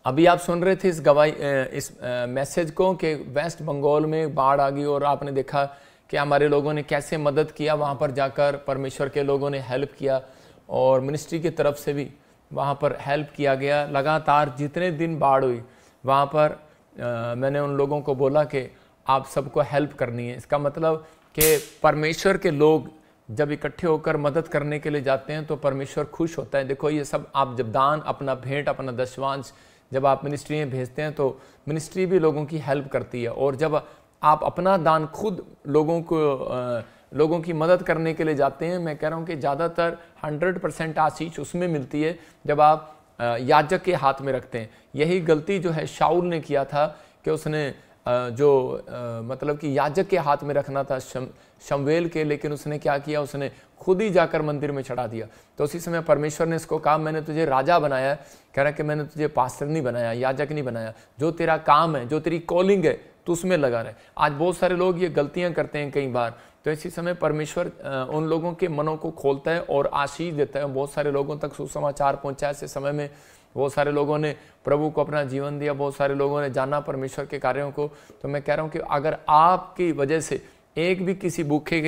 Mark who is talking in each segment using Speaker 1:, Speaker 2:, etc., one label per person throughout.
Speaker 1: अभी आप सुन रहे थे इस मैसेज को कि वेस्ट बंगाल में बाढ़ आ गई और आपने देखा कि हमारे लोगों ने कैसे मदद किया, वहाँ पर जाकर परमेश्वर के लोगों ने हेल्प किया और मिनिस्ट्री की तरफ से भी वहाँ पर हेल्प किया गया। लगातार जितने दिन बाढ़ हुई वहाँ पर मैंने उन लोगों को बोला कि आप सबको हेल्प करनी है। इसका मतलब कि परमेश्वर के लोग जब इकट्ठे होकर मदद करने के लिए जाते हैं तो परमेश्वर खुश होता है। देखो ये सब आप जब दान, अपना भेंट, अपना दशवांश जब आप मिनिस्ट्री में भेजते हैं तो मिनिस्ट्री भी लोगों की हेल्प करती है। और जब आप अपना दान खुद लोगों की मदद करने के लिए जाते हैं, मैं कह रहा हूँ कि ज़्यादातर 100% आशीष उसमें मिलती है जब आप याजक के हाथ में रखते हैं। यही गलती जो है शाऊल ने किया था कि उसने मतलब कि याजक के हाथ में रखना था शमूएल के, लेकिन उसने क्या किया, उसने खुद ही जाकर मंदिर में चढ़ा दिया। तो उसी समय परमेश्वर ने इसको कहा, मैंने तुझे राजा बनाया। कह रहा कि मैंने तुझे पास्टर नहीं बनाया, याजक नहीं बनाया। जो तेरा काम है, जो तेरी कॉलिंग है, तू उसमें लगा रहे। आज बहुत सारे लोग ये गलतियां करते हैं कई बार, तो इसी समय परमेश्वर उन लोगों के मनों को खोलता है और आशीष देता है। बहुत सारे लोगों तक सुसमाचार पहुंचा। ऐसे समय में बहुत सारे लोगों ने प्रभु को अपना जीवन दिया, बहुत सारे लोगों ने जाना परमेश्वर के कार्यों को। तो मैं कह रहा हूँ कि अगर आपकी वजह से एक भी किसी भूखे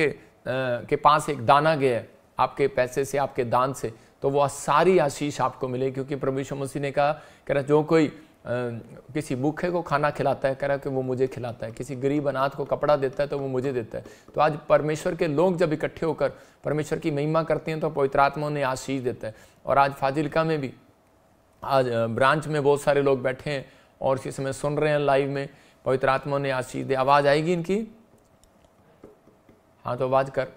Speaker 1: के पास एक दाना गया है, आपके पैसे से, आपके दान से, तो वह सारी आशीष आपको मिले। क्योंकि प्रभु यीशु मसीह ने कहा, कह रहा जो कोई किसी भूखे को खाना खिलाता है, कह रहा कि वो मुझे खिलाता है। किसी गरीब अनाथ को कपड़ा देता है तो वो मुझे देता है। तो आज परमेश्वर के लोग जब इकट्ठे होकर परमेश्वर की महिमा करते हैं तो पवित्र आत्मा उन्हें आशीष देता है। और आज फाजिल्का में भी, आज ब्रांच में बहुत सारे लोग बैठे हैं और इसी समय सुन रहे हैं लाइव में, पवित्र आत्मा ने आशीष दे। आवाज़ आएगी इनकी? हाँ तो आवाज़ कर।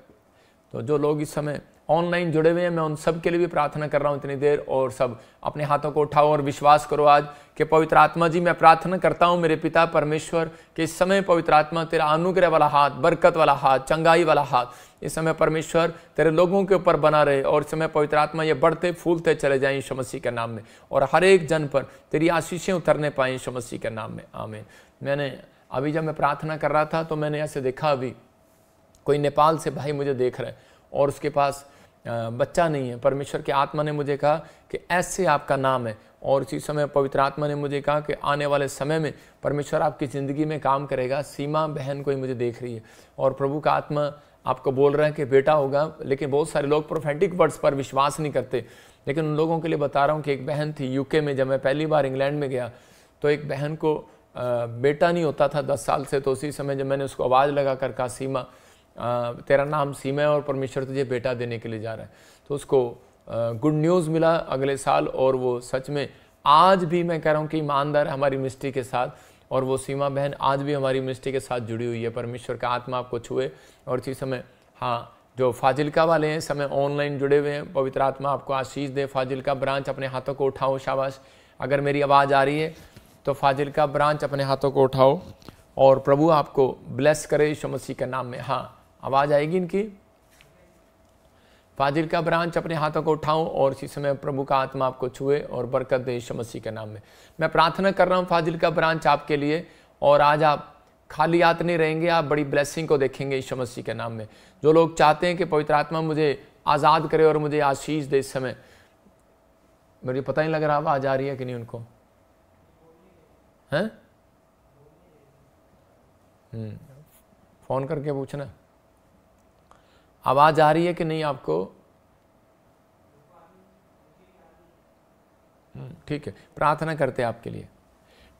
Speaker 1: तो जो लोग इस समय ऑनलाइन जुड़े हुए हैं, मैं उन सब के लिए भी प्रार्थना कर रहा हूँ इतनी देर। और सब अपने हाथों को उठाओ और विश्वास करो आज कि पवित्र आत्मा जी, मैं प्रार्थना करता हूँ मेरे पिता परमेश्वर कि इस समय पवित्र आत्मा तेरा अनुग्रह वाला हाथ, बरकत वाला हाथ, चंगाई वाला हाथ इस समय परमेश्वर तेरे लोगों के ऊपर बना रहे। और इस समय पवित्र आत्मा ये बढ़ते फूलते चले जाएं यीशु मसीह के नाम में, और हर एक जन पर तेरी आशीषें उतरने पाएं यीशु मसीह के नाम में, आमीन। मैंने अभी जब मैं प्रार्थना कर रहा था तो मैंने ऐसे देखा, अभी कोई नेपाल से भाई मुझे देख रहा है और उसके पास बच्चा नहीं है। परमेश्वर की आत्मा ने मुझे कहा कि ऐसे आपका नाम है। और इसी समय पवित्र आत्मा ने मुझे कहा कि आने वाले समय में परमेश्वर आपकी ज़िंदगी में काम करेगा। सीमा बहन कोई मुझे देख रही है और प्रभु का आत्मा आपको बोल रहा है कि बेटा होगा। लेकिन बहुत सारे लोग प्रोफेटिक वर्ड्स पर विश्वास नहीं करते, लेकिन उन लोगों के लिए बता रहा हूँ कि एक बहन थी यूके में। जब मैं पहली बार इंग्लैंड में गया तो एक बहन को बेटा नहीं होता था 10 साल से। तो उसी समय जब मैंने उसको आवाज़ लगा कर कहा, सीमा तेरा नाम सीमा है और परमेश्वर तुझे बेटा देने के लिए जा रहा है, तो उसको गुड न्यूज़ मिला अगले साल। और वो सच में आज भी मैं कह रहा हूँ कि ईमानदार है हमारी मिनिस्ट्री के साथ, और वो सीमा बहन आज भी हमारी मिनिस्ट्री के साथ जुड़ी हुई है। परमेश्वर का आत्मा आपको छुए। और इसी समय हाँ, जो फाजिल्का वाले हैं समय ऑनलाइन जुड़े हुए हैं, पवित्र आत्मा आपको आशीष दे। फाजिल्का ब्रांच अपने हाथों को उठाओ, शाबाश। अगर मेरी आवाज़ आ रही है तो फाजिल्का ब्रांच अपने हाथों को उठाओ और प्रभु आपको ब्लेस करे यीशु मसीह के नाम में। हाँ, आवाज़ आएगी इनकी? फाजिल्का ब्रांच अपने हाथों को उठाऊं और इसी समय प्रभु का आत्मा आपको छुए और बरकत दे यीशु मसीह के नाम में। मैं प्रार्थना कर रहा हूं फाजिल्का ब्रांच आपके लिए, और आज आप खाली हाथ नहीं रहेंगे, आप बड़ी ब्लेसिंग को देखेंगे यीशु मसीह के नाम में। जो लोग चाहते हैं कि पवित्र आत्मा मुझे आज़ाद करे और मुझे आशीष दे, इस समय मुझे पता नहीं लग रहा आवाज़ आ रही है कि नहीं उनको, हैं? फ़ोन करके पूछना आवाज़ आ रही है कि नहीं आपको। ठीक है, प्रार्थना करते हैं आपके लिए।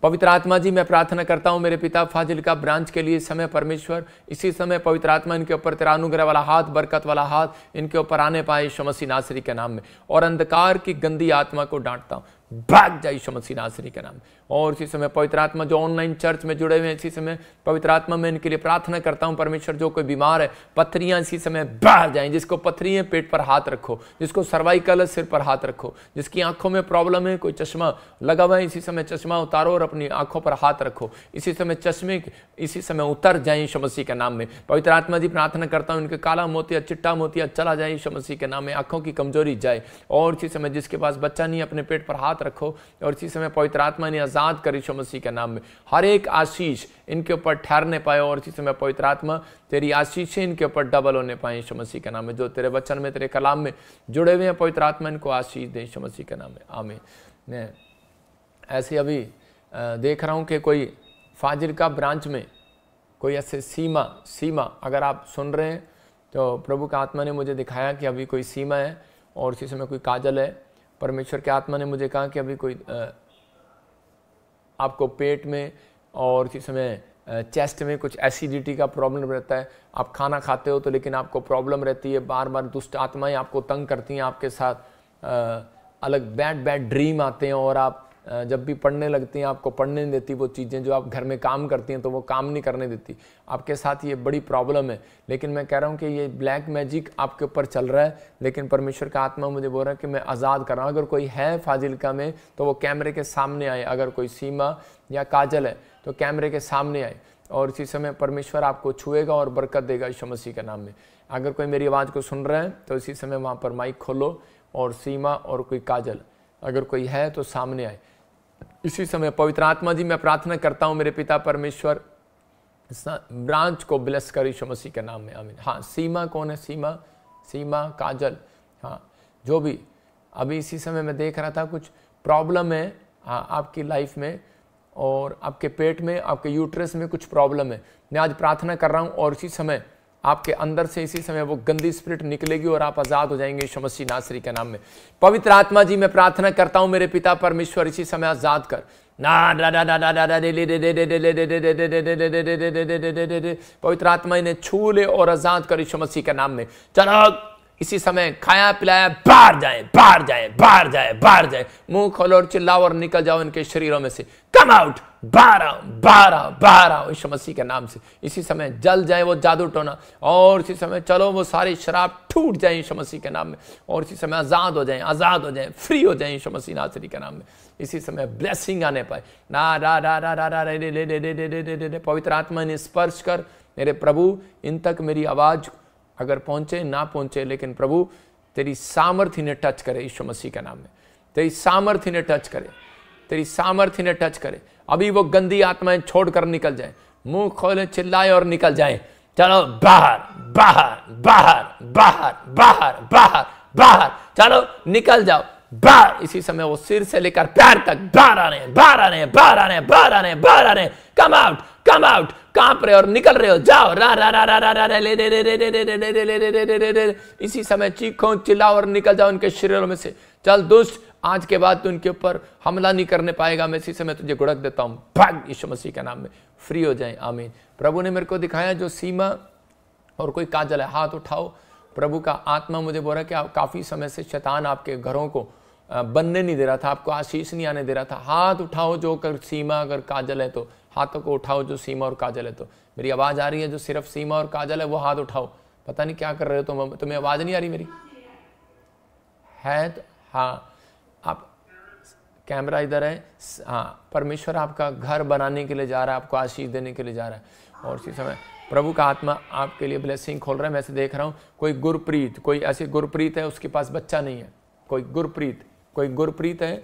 Speaker 1: पवित्र आत्मा जी, मैं प्रार्थना करता हूं मेरे पिता फाजिल्का ब्रांच के लिए। समय परमेश्वर इसी समय पवित्र आत्मा इनके ऊपर तेरा अनुग्रह वाला हाथ, बरकत वाला हाथ इनके ऊपर आने पाए यीशु मसीह नासरी के नाम में। और अंधकार की गंदी आत्मा को डांटता हूं, भाग जाए यीशु मसीह नासरी के नाम में। और इसी समय पवित्र आत्मा जो ऑनलाइन चर्च में जुड़े हुए हैं, इसी समय पवित्र आत्मा में इनके लिए प्रार्थना करता हूं परमेश्वर। जो कोई बीमार है, पत्थरियां इसी समय बाहर जाएं। जिसको पत्थरी है पेट पर हाथ रखो, जिसको सर्वाइकल है सिर पर हाथ रखो, जिसकी आंखों में प्रॉब्लम है, कोई चश्मा लगा हुआ है, इसी समय चश्मा उतारो और अपनी आंखों पर हाथ रखो। इसी समय चश्मे इसी समय उतर जाए यीशु मसीह के नाम में। पवित्र आत्मा जी प्रार्थना करता हूं इनके काला मोतिया, चिट्टा मोतिया चला जाए यीशु मसीह के नाम में। आंखों की कमजोरी जाए। और इसी समय जिसके पास बच्चा नहीं, अपने पेट पर हाथ रखो और इसी समय पवित्र आत्मा ने आजाद कर यीशु मसीह के नाम में। हर एक आशीष इनके ऊपर ठहरने पाए और इसी समय पवित्र आत्मा तेरी आशीषें इनके ऊपर डबल होने पाए यीशु मसीह के नाम में। जो तेरे वचन में, तेरे कलाम में जुड़े हुए हैं, पवित्र आत्मा इनको आशीष दे यीशु मसीह के नाम में, आमीन। ऐसे अभी देख रहा हूँ कि कोई फाजिलका ब्रांच में कोई ऐसे सीमा अगर आप सुन रहे हैं तो प्रभु का आत्मा ने मुझे दिखाया कि अभी कोई सीमा है और इसी समय कोई काजल है। परमेश्वर के आत्मा ने मुझे कहा कि अभी कोई आपको पेट में और इसी समय चेस्ट में कुछ एसिडिटी का प्रॉब्लम रहता है। आप खाना खाते हो तो लेकिन आपको प्रॉब्लम रहती है, बार बार दुष्ट आत्माएं आपको तंग करती हैं, आपके साथ अलग बैड ड्रीम आते हैं और आप जब भी पढ़ने लगती हैं आपको पढ़ने नहीं देती वो चीज़ें जो आप घर में काम करती हैं, तो वो काम नहीं करने देती। आपके साथ ये बड़ी प्रॉब्लम है। लेकिन मैं कह रहा हूँ कि ये ब्लैक मैजिक आपके ऊपर चल रहा है, लेकिन परमेश्वर का आत्मा मुझे बोल रहा है कि मैं आज़ाद कर रहा हूँ। अगर कोई है फाजिलका में तो वो कैमरे के सामने आए। अगर कोई सीमा या काजल है तो कैमरे के सामने आए और इसी समय परमेश्वर आपको छुएगा और बरकत देगा यीशु मसीह के नाम में। अगर कोई मेरी आवाज़ को सुन रहा है तो इसी समय वहाँ पर माइक खोलो और सीमा और कोई काजल अगर कोई है तो सामने आए। इसी समय पवित्र आत्मा जी मैं प्रार्थना करता हूँ मेरे पिता परमेश्वर, ब्रांच को ब्लेस कर यीशु मसीह के नाम में, आमीन। हाँ, सीमा कौन है? सीमा काजल, हाँ, जो भी अभी इसी समय मैं देख रहा था कुछ प्रॉब्लम है हाँ आपकी लाइफ में और आपके पेट में, आपके यूट्रस में कुछ प्रॉब्लम है। मैं आज प्रार्थना कर रहा हूँ और इसी समय आपके अंदर से इसी समय वो गंदी स्पिरिट निकलेगी और आप आज़ाद हो जाएंगे यीशु मसीह नासरी के नाम में। पवित्र आत्मा जी मैं प्रार्थना करता हूँ मेरे पिता परमेश्वर, इसी समय आज़ाद कर। पवित्र आत्मा इन्हें छू ले और आज़ाद कर यीशु मसीह के नाम में। चलो इसी समय खाया पिलाया बाहर जाए, मुंह खोलो और चिल्लाओ और निकल जाओ इनके शरीरों में से। कम आउट, बाहर आओ यीशु मसीह के नाम से। इसी समय जल जाए वो जादू टोना और इसी समय चलो वो सारी शराब टूट जाए यीशु मसीह के नाम में और इसी समय आज़ाद हो जाए, फ्री हो जाए यीशु मसीह नासरी के नाम में। इसी समय ब्लेसिंग आने पाए। पवित्र आत्मा ने स्पर्श कर मेरे प्रभु, इन तक मेरी आवाज़ अगर पहुंचे ना पहुंचे, लेकिन प्रभु तेरी सामर्थ्य ने टच करे यीशु मसीह के नाम में। तेरी सामर्थ्य ने टच करे। अभी वो गंदी आत्माएं छोड़कर निकल जाए, मुंह खोले चिल्लाए और निकल जाए। चलो बाहर चलो निकल जाओ बाहर। इसी समय वो सिर से लेकर पैर तक बाहर आ रहे हैं। कम आउट, कांप रहे और निकल रहे हो, जाओ इसी समय चीखो चिल्लाओ और निकल जाओ उनके शरीरों में से। चल दुष्ट, आज के बाद तो उनके ऊपर हमला नहीं करने पाएगा। मैं इसी समय तुझे गुड़क देता हूं, भाग यीशु मसीह के नाम में, फ्री हो जाए, आमीन। प्रभु ने मेरे को दिखाया जो सीमा और कोई काजल है, हाथ उठाओ। प्रभु का आत्मा मुझे बोल रहा है कि आप काफी समय से शैतान आपके घरों को बनने नहीं दे रहा था, आपको आशीष नहीं आने दे रहा था। हाथ उठाओ जो अगर सीमा अगर काजल है तो हाथों को उठाओ, जो सीमा और काजल है। तो मेरी आवाज़ आ रही है? जो सिर्फ सीमा और काजल है वो हाथ उठाओ। पता नहीं क्या कर रहे हो तुम्हें आवाज़ नहीं आ रही मेरी? है तो हाँ, आप कैमरा इधर है। हाँ, परमेश्वर आपका घर बनाने के लिए जा रहा है, आपको आशीष देने के लिए जा रहा है और इसी समय प्रभु का आत्मा आपके लिए ब्लेसिंग खोल रहा है। मैं से देख रहा हूँ कोई गुरप्रीत, कोई ऐसी गुरप्रीत है, उसके पास बच्चा नहीं है। कोई गुरप्रीत है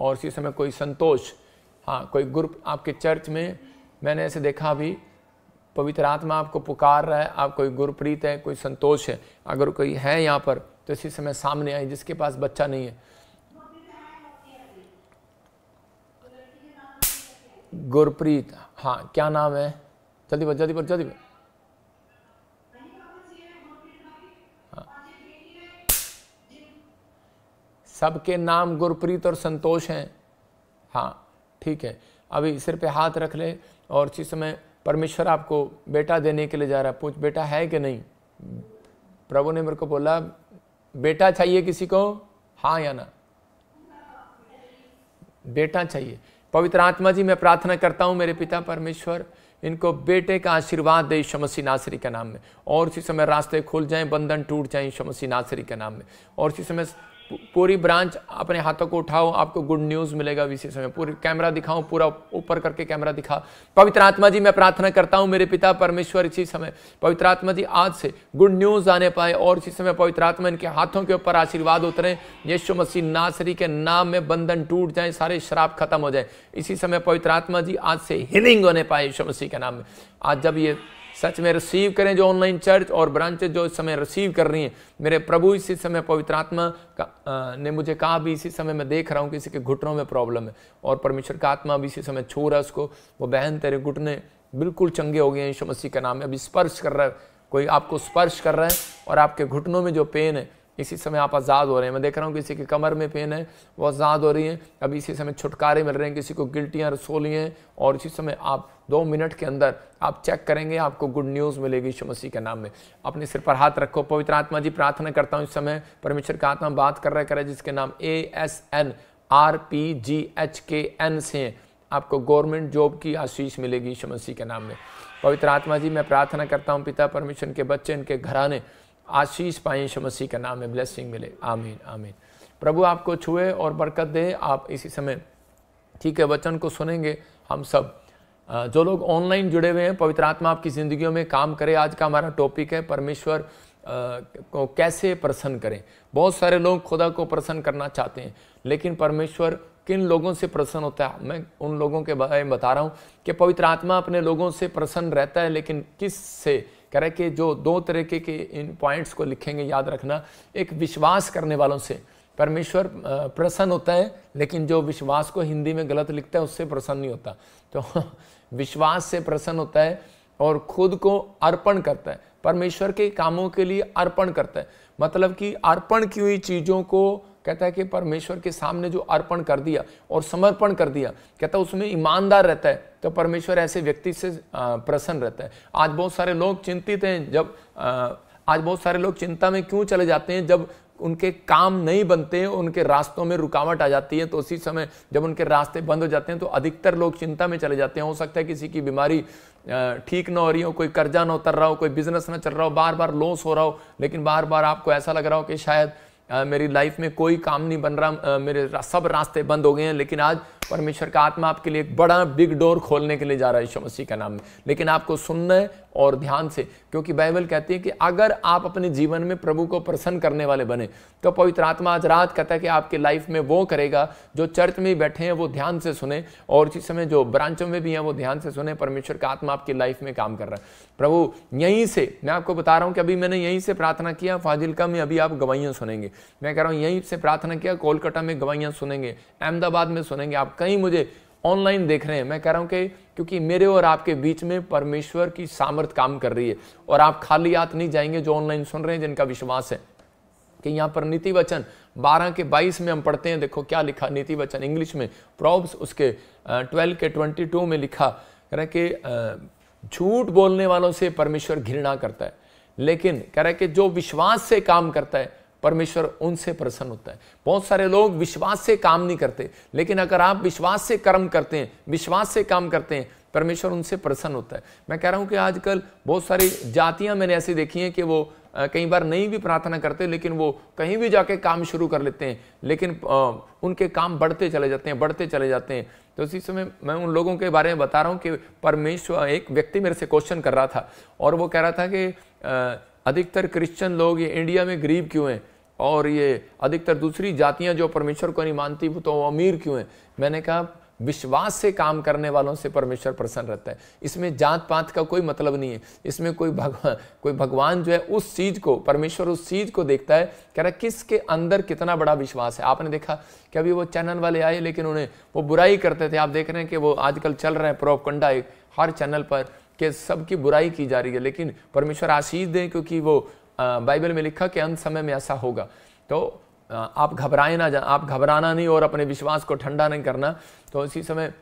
Speaker 1: और इसी समय कोई संतोष, हाँ कोई गुरु आपके चर्च में मैंने ऐसे देखा। अभी पवित्र आत्मा आपको पुकार रहा है, आप कोई गुरप्रीत है, कोई संतोष है। अगर कोई है यहाँ पर तो इसी समय सामने आए जिसके पास बच्चा नहीं है। गुरप्रीत, हाँ क्या नाम है? जल्दी बोल। हाँ, सबके नाम गुरप्रीत और संतोष हैं। हाँ ठीक है, अभी सिर पे हाथ रख ले और इसी समय परमेश्वर आपको बेटा देने के लिए जा रहा है। पूछ बेटा है कि नहीं? प्रभु ने मेरे को बोला बेटा चाहिए किसी को, हाँ या ना? बेटा चाहिए। पवित्र आत्मा जी मैं प्रार्थना करता हूं मेरे पिता परमेश्वर, इनको बेटे का आशीर्वाद दे यीशु मसीह नासरी के नाम में और इसी समय रास्ते खुल जाएं, बंधन टूट जाएं यीशु मसीह नासरी के नाम में। और इसी समय पूरी ब्रांच अपने हाथों को उठाओ, आपको गुड न्यूज़ मिलेगा इसी समय। पूरी कैमरा दिखाओ, पूरा ऊपर करके कैमरा दिखा। पवित्र आत्मा जी मैं प्रार्थना करता हूं मेरे पिता परमेश्वर, इसी समय पवित्र आत्मा जी आज से गुड न्यूज़ आने पाए और इसी समय पवित्र आत्मा इनके हाथों के ऊपर आशीर्वाद उतरे यीशु मसीह नासरी के नाम में। बंधन टूट जाए, सारे शराब खत्म हो जाए इसी समय। पवित्र आत्मा जी आज से हीलिंग होने पाए यीशु मसीह के नाम में। आज जब ये सच में रिसीव करें जो ऑनलाइन चर्च और ब्रांचेज जो इस समय रिसीव कर रही हैं। मेरे प्रभु इसी समय पवित्र आत्मा ने मुझे कहा भी इसी समय मैं देख रहा हूँ किसी के घुटनों में प्रॉब्लम है और परमेश्वर का आत्मा भी इसी समय छू रहा है उसको। वो बहन तेरे घुटने बिल्कुल चंगे हो गए हैं यीशु मसीह के नाम में। अभी स्पर्श कर रहा है, कोई आपको स्पर्श कर रहा है और आपके घुटनों में जो पेन है इसी समय आप आज़ाद हो रहे हैं। मैं देख रहा हूँ किसी की कमर में पेन है वो आज़ाद हो रही है, अभी इसी समय छुटकारे मिल रहे हैं। किसी को गिल्टियाँ रसोली हैं और इसी समय आप 2 मिनट के अंदर आप चेक करेंगे, आपको गुड न्यूज़ मिलेगी यीशु मसीह के नाम में। अपने सिर पर हाथ रखो। पवित्र आत्मा जी प्रार्थना करता हूँ इस समय परमेश्वर का आत्मा बात कर रहा है जिसके नाम ASNRPGHKN से आपको गवर्नमेंट जॉब की आशीष मिलेगी यीशु मसीह के नाम में। पवित्र आत्मा जी मैं प्रार्थना करता हूँ पिता परमेश्वर के बच्चे इनके घराने आशीष पाए यीशु मसीह के नाम में, ब्लेसिंग मिले। आमीन आमीन। प्रभु आपको छुए और बरकत दे। आप इसी समय ठीक है वचन को सुनेंगे। हम सब जो लोग ऑनलाइन जुड़े हुए हैं पवित्र आत्मा आपकी ज़िंदगियों में काम करे। आज का हमारा टॉपिक है परमेश्वर को कैसे प्रसन्न करें। बहुत सारे लोग खुदा को प्रसन्न करना चाहते हैं लेकिन परमेश्वर किन लोगों से प्रसन्न होता है मैं उन लोगों के बारे में बता रहा हूँ कि पवित्र आत्मा अपने लोगों से प्रसन्न रहता है। लेकिन किस से कह रहे कि जो 2 तरीके के इन पॉइंट्स को लिखेंगे याद रखना। एक विश्वास करने वालों से परमेश्वर प्रसन्न होता है लेकिन जो विश्वास को हिंदी में गलत लिखता है उससे प्रसन्न नहीं होता। तो विश्वास से प्रसन्न होता है और खुद को अर्पण करता है, परमेश्वर के कामों के लिए अर्पण करता है। मतलब कि अर्पण की हुई चीज़ों को कहता है कि परमेश्वर के सामने जो अर्पण कर दिया और समर्पण कर दिया, कहता है उसमें ईमानदार रहता है तो परमेश्वर ऐसे व्यक्ति से प्रसन्न रहता है। आज बहुत सारे लोग चिंतित हैं आज बहुत सारे लोग चिंता में क्यों चले जाते हैं जब उनके काम नहीं बनते हैं, उनके रास्तों में रुकावट आ जाती है। तो उसी समय जब उनके रास्ते बंद हो जाते हैं तो अधिकतर लोग चिंता में चले जाते हैं। हो सकता है किसी की बीमारी ठीक ना हो रही हो, कोई कर्जा ना उतर रहा हो, कोई बिजनेस ना चल रहा हो, बार बार लॉस हो रहा हो, लेकिन बार बार आपको ऐसा लग रहा हो कि शायद मेरी लाइफ में कोई काम नहीं बन रहा, मेरे सब रास्ते बंद हो गए हैं। लेकिन आज परमेश्वर का आत्मा आपके लिए एक बड़ा बिग डोर खोलने के लिए जा रहा है यीशु मसीह का नाम में। लेकिन आपको सुनना है और ध्यान से, क्योंकि बाइबल कहती है कि अगर आप अपने जीवन में प्रभु को प्रसन्न करने वाले बने तो पवित्र आत्मा आज रात कहता है कि आपके लाइफ में वो करेगा। जो चर्च में बैठे हैं वो ध्यान से सुने और इसी समय जो ब्रांचों में भी हैं वो ध्यान से सुने। परमेश्वर का आत्मा आपकी लाइफ में काम कर रहा है। प्रभु यहीं से मैं आपको बता रहा हूँ कि अभी मैंने यहीं से प्रार्थना किया, फाजिलका में अभी आप गवाहियाँ सुनेंगे। मैं कह रहा हूँ यहीं से प्रार्थना किया, कोलकाता में गवाहियाँ सुनेंगे, अहमदाबाद में सुनेंगे, आप कहीं मुझे ऑनलाइन देख रहे हैं। मैं कह रहा हूं कि क्योंकि मेरे और आपके बीच में परमेश्वर की सामर्थ काम कर रही है और आप खाली हाथ नहीं जाएंगे। जो ऑनलाइन सुन रहे हैं जिनका विश्वास है कि यहाँ पर नीति वचन 12:22 में हम पढ़ते हैं, देखो क्या लिखा नीति वचन इंग्लिश में, प्रोव्स उसके 12:22 में लिखा कह रहा कि झूठ बोलने वालों से परमेश्वर घृणा करता है, लेकिन कह रहा है कि जो विश्वास से काम करता है परमेश्वर उनसे प्रसन्न होता है। बहुत सारे लोग विश्वास से काम नहीं करते, लेकिन अगर आप विश्वास से कर्म करते हैं, विश्वास से काम करते हैं, परमेश्वर उनसे प्रसन्न होता है। मैं कह रहा हूं कि आजकल बहुत सारी जातियां मैंने ऐसी देखी हैं कि वो कई बार नहीं भी प्रार्थना करते लेकिन वो कहीं भी जाके काम शुरू कर लेते हैं, लेकिन उनके काम बढ़ते चले जाते हैं। तो इसी समय मैं उन लोगों के बारे में बता रहा हूँ कि परमेश्वर, एक व्यक्ति मेरे से क्वेश्चन कर रहा था और वो कह रहा था कि अधिकतर क्रिश्चियन लोग ये इंडिया में गरीब क्यों हैं और ये अधिकतर दूसरी जातियां जो परमेश्वर को नहीं मानती वो तो अमीर क्यों हैं। मैंने कहा विश्वास से काम करने वालों से परमेश्वर प्रसन्न रहता है। इसमें जात पात का कोई मतलब नहीं है। इसमें कोई भगवान जो है उस चीज को, परमेश्वर उस चीज को देखता है, कह रहा है किसके अंदर कितना बड़ा विश्वास है। आपने देखा कि अभी वो चैनल वाले आए लेकिन उन्हें वो बुराई करते थे। आप देख रहे हैं कि वो आजकल चल रहा है प्रोपगंडा हर चैनल पर कि सबकी बुराई की जा रही है, लेकिन परमेश्वर आशीष दे क्योंकि वो बाइबल में लिखा कि अंत समय में ऐसा होगा। तो आप घबराए ना, आप घबराना नहीं और अपने विश्वास को ठंडा नहीं करना। तो इसी समय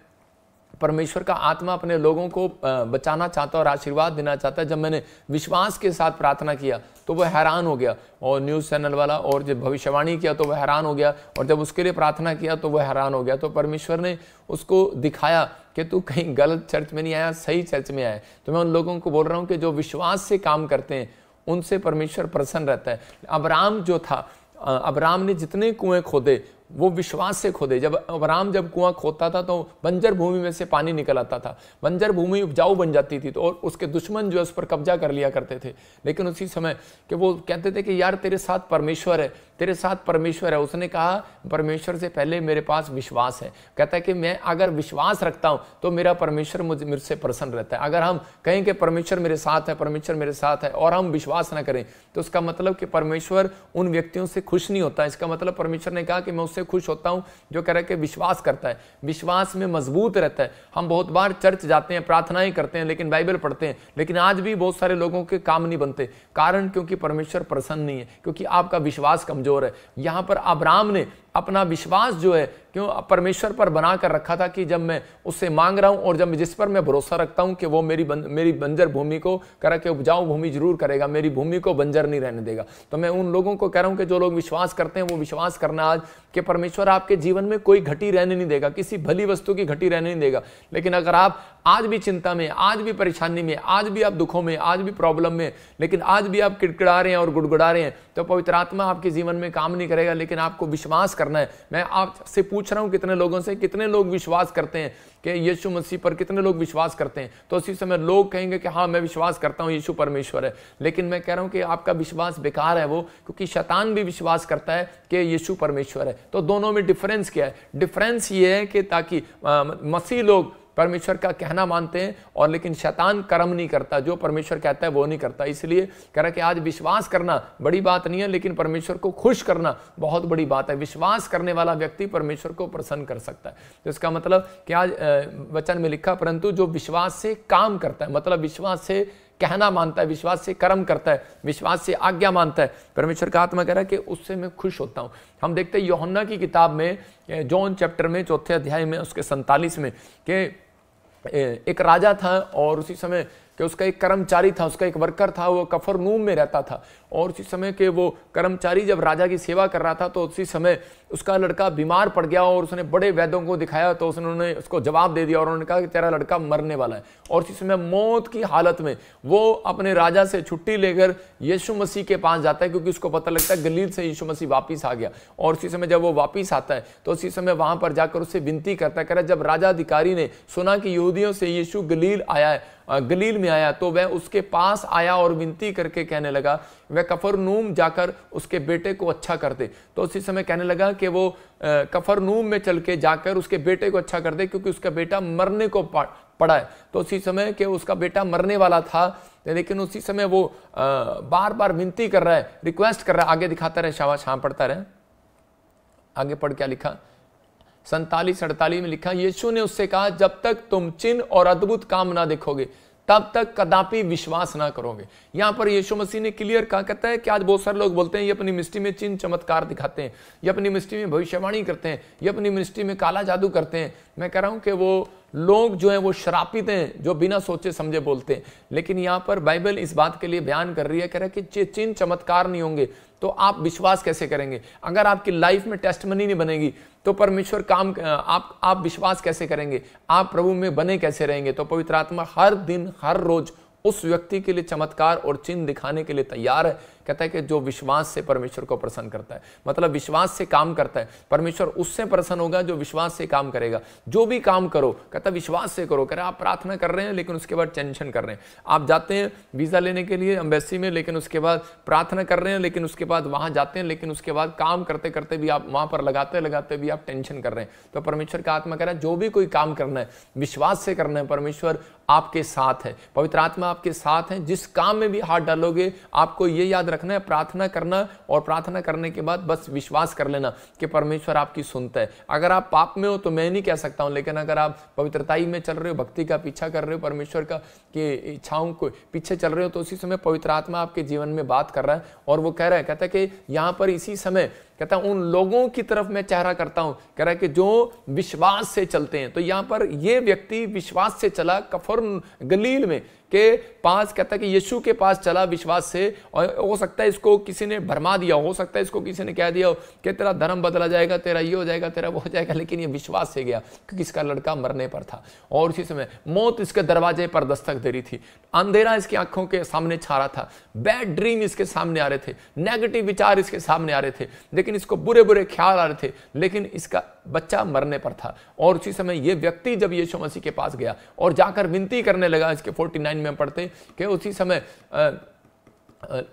Speaker 1: परमेश्वर का आत्मा अपने लोगों को बचाना चाहता और आशीर्वाद देना चाहता है। जब मैंने विश्वास के साथ प्रार्थना किया तो वह हैरान हो गया, और न्यूज़ चैनल वाला, और जब भविष्यवाणी किया तो वह हैरान हो गया, और जब उसके लिए प्रार्थना किया तो वह हैरान हो गया। तो परमेश्वर ने उसको दिखाया कि तू कहीं गलत चर्च में नहीं आया, सही चर्च में आया। तो मैं उन लोगों को बोल रहा हूँ कि जो विश्वास से काम करते हैं उनसे परमेश्वर प्रसन्न रहता है। अब्राहम जो था, अब्राहम ने जितने कुएं खोदे वो विश्वास से खोदे। जब अब्राहम जब कुआं खोदता था तो बंजर भूमि में से पानी निकल आता था, बंजर भूमि उपजाऊ बन जाती थी, तो और उसके दुश्मन जो है उस पर कब्जा कर लिया करते थे। लेकिन उसी समय कि वो कहते थे कि यार तेरे साथ परमेश्वर है, तेरे साथ परमेश्वर है। उसने कहा परमेश्वर से पहले मेरे पास विश्वास है। कहता है कि मैं अगर विश्वास रखता हूं तो मेरा परमेश्वर मुझसे प्रसन्न रहता है। अगर हम कहें कि परमेश्वर मेरे साथ है, परमेश्वर मेरे साथ है, और हम विश्वास ना करें तो उसका मतलब कि परमेश्वर उन व्यक्तियों से खुश नहीं होता। इसका मतलब परमेश्वर ने कहा कि मैं उससे खुश होता हूं जो कह रहा है कि विश्वास करता है, विश्वास में मजबूत रहता है। हम बहुत बार चर्च जाते हैं, प्रार्थनाएं करते हैं, लेकिन बाइबल पढ़ते हैं, लेकिन आज भी बहुत सारे लोगों के काम नहीं बनते। कारण क्योंकि परमेश्वर प्रसन्न नहीं है, क्योंकि आपका विश्वास कमजोर है। यहां पर अब्राहम ने अपना विश्वास जो है क्यों परमेश्वर पर बना कर रखा था कि जब मैं उससे मांग रहा हूं और जब जिस पर मैं भरोसा रखता हूं कि वो मेरी बंजर भूमि को करा के उपजाऊ भूमि जरूर करेगा, मेरी भूमि को बंजर नहीं रहने देगा। तो मैं उन लोगों को कह रहा हूं कि जो लोग विश्वास करते हैं वो विश्वास करना आज कि परमेश्वर आपके जीवन में कोई घटी रहने नहीं देगा, किसी भली वस्तु की घटी रहने नहीं देगा। लेकिन अगर आप आज भी चिंता में, आज भी परेशानी में, आज भी आप दुखों में, आज भी प्रॉब्लम में, लेकिन आज भी आप किड़किड़ा रहे हैं और गुड़गुड़ा रहे हैं, तो पवित्र आत्मा आपके जीवन में काम नहीं करेगा। लेकिन आपको विश्वास करना है। मैं आपसे पूछ रहा हूं कितने लोगों से, कितने लोग विश्वास करते हैं कि यीशु मसीह पर, कितने लोग विश्वास करते हैं? तो उसी समय लोग कहेंगे कि हाँ मैं विश्वास करता हूं यीशु परमेश्वर है, लेकिन मैं कह रहा हूं कि आपका विश्वास बेकार है वो, क्योंकि शैतान भी विश्वास करता है कि यीशु परमेश्वर है। तो दोनों में डिफरेंस क्या है? डिफरेंस ये है कि ताकि मसीह लोग परमेश्वर का कहना मानते हैं और लेकिन शैतान कर्म नहीं करता, जो परमेश्वर कहता है वो नहीं करता। इसलिए कह रहा है कि आज विश्वास करना बड़ी बात नहीं है, लेकिन परमेश्वर को खुश करना बहुत बड़ी बात है। विश्वास करने वाला व्यक्ति परमेश्वर को प्रसन्न कर सकता है। तो इसका मतलब कि आज वचन में लिखा परंतु जो विश्वास से काम करता है, मतलब विश्वास से कहना मानता है, विश्वास से कर्म करता है, विश्वास से आज्ञा मानता है, परमेश्वर का आत्मा कह रहा है कि उससे मैं खुश होता हूं। हम देखते हैं यूहन्ना की किताब में, जॉन चैप्टर में 4 अध्याय में उसके 47 में कि एक राजा था और उसी समय कि उसका एक कर्मचारी था, उसका एक वर्कर था, वो कफरनहूम में रहता था। और उसी समय के वो कर्मचारी जब राजा की सेवा कर रहा था तो उसी समय उसका लड़का बीमार पड़ गया और उसने बड़े वैद्यों को दिखाया तो उन्होंने उसको जवाब दे दिया और उन्होंने कहा कि तेरा लड़का मरने वाला है। और उसी समय मौत की हालत में वो अपने राजा से छुट्टी लेकर यीशु मसीह के पास जाता है, क्योंकि उसको पता लगता है गलील से यीशु मसीह वापिस आ गया। और उसी समय जब वो वापिस आता है तो उसी समय वहां पर जाकर उससे विनती करता है, कह रहा जब राजा अधिकारी ने सुना कि यहूदियों से यीशु गलील आया है, गलील में आया, तो वह उसके पास आया और विनती करके कहने लगा वह कफरनहूम जाकर उसके बेटे को अच्छा कर दे। तो उसी समय कहने लगा कि वो कफरनहूम में चल के जाकर उसके बेटे को अच्छा कर दे, क्योंकि उसका बेटा मरने को पड़ा है। तो उसी समय कि उसका बेटा मरने वाला था, लेकिन उसी समय वो बार बार विनती कर रहा है, रिक्वेस्ट कर रहा है। आगे दिखाता रहे, शाबाश, हाँ पढ़ता रहे, आगे पढ़ क्या लिखा? 47-48 में लिखा, यीशु ने उससे कहा जब तक तुम चिन्ह और अद्भुत काम ना देखोगे तब तक कदापि विश्वास ना करोगे। यहां पर यीशु मसीह ने क्लियर कहा, कहता है कि आज बहुत सारे लोग बोलते हैं ये अपनी मिनिस्ट्री में चिन्ह चमत्कार दिखाते हैं, ये अपनी मिनिस्ट्री में भविष्यवाणी करते हैं, ये अपनी मिनिस्ट्री में काला जादू करते हैं। मैं कह रहा हूं कि वो लोग जो हैं वो श्रापित हैं जो बिना सोचे समझे बोलते हैं। लेकिन यहां पर बाइबल इस बात के लिए बयान कर रही है, कह रहा है कि चिन्ह चमत्कार नहीं होंगे तो आप विश्वास कैसे करेंगे? अगर आपकी लाइफ में टेस्टमनी नहीं बनेगी तो परमेश्वर काम आप विश्वास कैसे करेंगे? आप प्रभु में बने कैसे रहेंगे? तो पवित्र आत्मा हर दिन हर रोज उस व्यक्ति के लिए चमत्कार और चिन्ह दिखाने के लिए तैयार है। कहता है कि जो विश्वास से परमेश्वर को प्रसन्न करता है, मतलब विश्वास से काम करता है, परमेश्वर उससे प्रसन्न होगा जो विश्वास से काम करेगा। जो भी काम करो, कहता है विश्वास से करो। कह रहे आप प्रार्थना कर रहे हैं लेकिन उसके बाद टेंशन कर रहे हैं, आप जाते हैं वीजा लेने के लिए एम्बेसी में, लेकिन उसके बाद प्रार्थना कर रहे हैं, लेकिन उसके बाद वहां जाते हैं, लेकिन उसके बाद काम करते करते भी आप वहां पर लगाते भी आप टेंशन कर रहे हैं। तो परमेश्वर का आत्मा कह रहा है जो भी कोई काम करना है विश्वास से करना है, परमेश्वर आपके साथ है, पवित्र आत्मा आपके साथ है। जिस काम में भी हाथ डालोगे आपको ये याद रखना है, प्रार्थना करना और प्रार्थना करने के बाद बस विश्वास कर लेना कि परमेश्वर आपकी सुनता है। अगर आप पाप में हो तो मैं नहीं कह सकता हूं, लेकिन अगर आप पवित्रताई में चल रहे हो, भक्ति का पीछा कर रहे हो, परमेश्वर का की इच्छाओं को पीछे चल रहे हो, तो उसी समय पवित्र आत्मा आपके जीवन में बात कर रहा है। और वो कह रहा है, कहता है कि यहां पर इसी समय कहता उन लोगों की तरफ मैं चेहरा करता हूं, कह रहा है कि जो विश्वास से चलते हैं। तो यहां पर ये व्यक्ति विश्वास से चला, कफर गलील में के पास, कहता है कि यीशु के पास चला विश्वास से। और हो सकता है इसको किसी ने भरमा दिया, हो सकता है इसको किसी ने कह दिया कि तेरा धर्म बदला जाएगा, तेरा ये हो जाएगा, तेरा वो हो जाएगा, लेकिन ये विश्वास से गया क्योंकि इसका लड़का मरने पर था। और उसी समय मौत इसके दरवाजे पर दस्तक दे रही थी, अंधेरा इसकी आंखों के सामने छा रहा था, बैड ड्रीम इसके सामने आ रहे थे, नेगेटिव विचार इसके सामने आ रहे थे, लेकिन लेकिन इसको बुरे बुरे ख्याल आ रहे थे, लेकिन इसका बच्चा मरने पर था। और उसी समय ये व्यक्ति जब यीशु मसीह के पास गया और जाकर विनती करने लगा, इसके 49 में पढ़ते कि उसी समय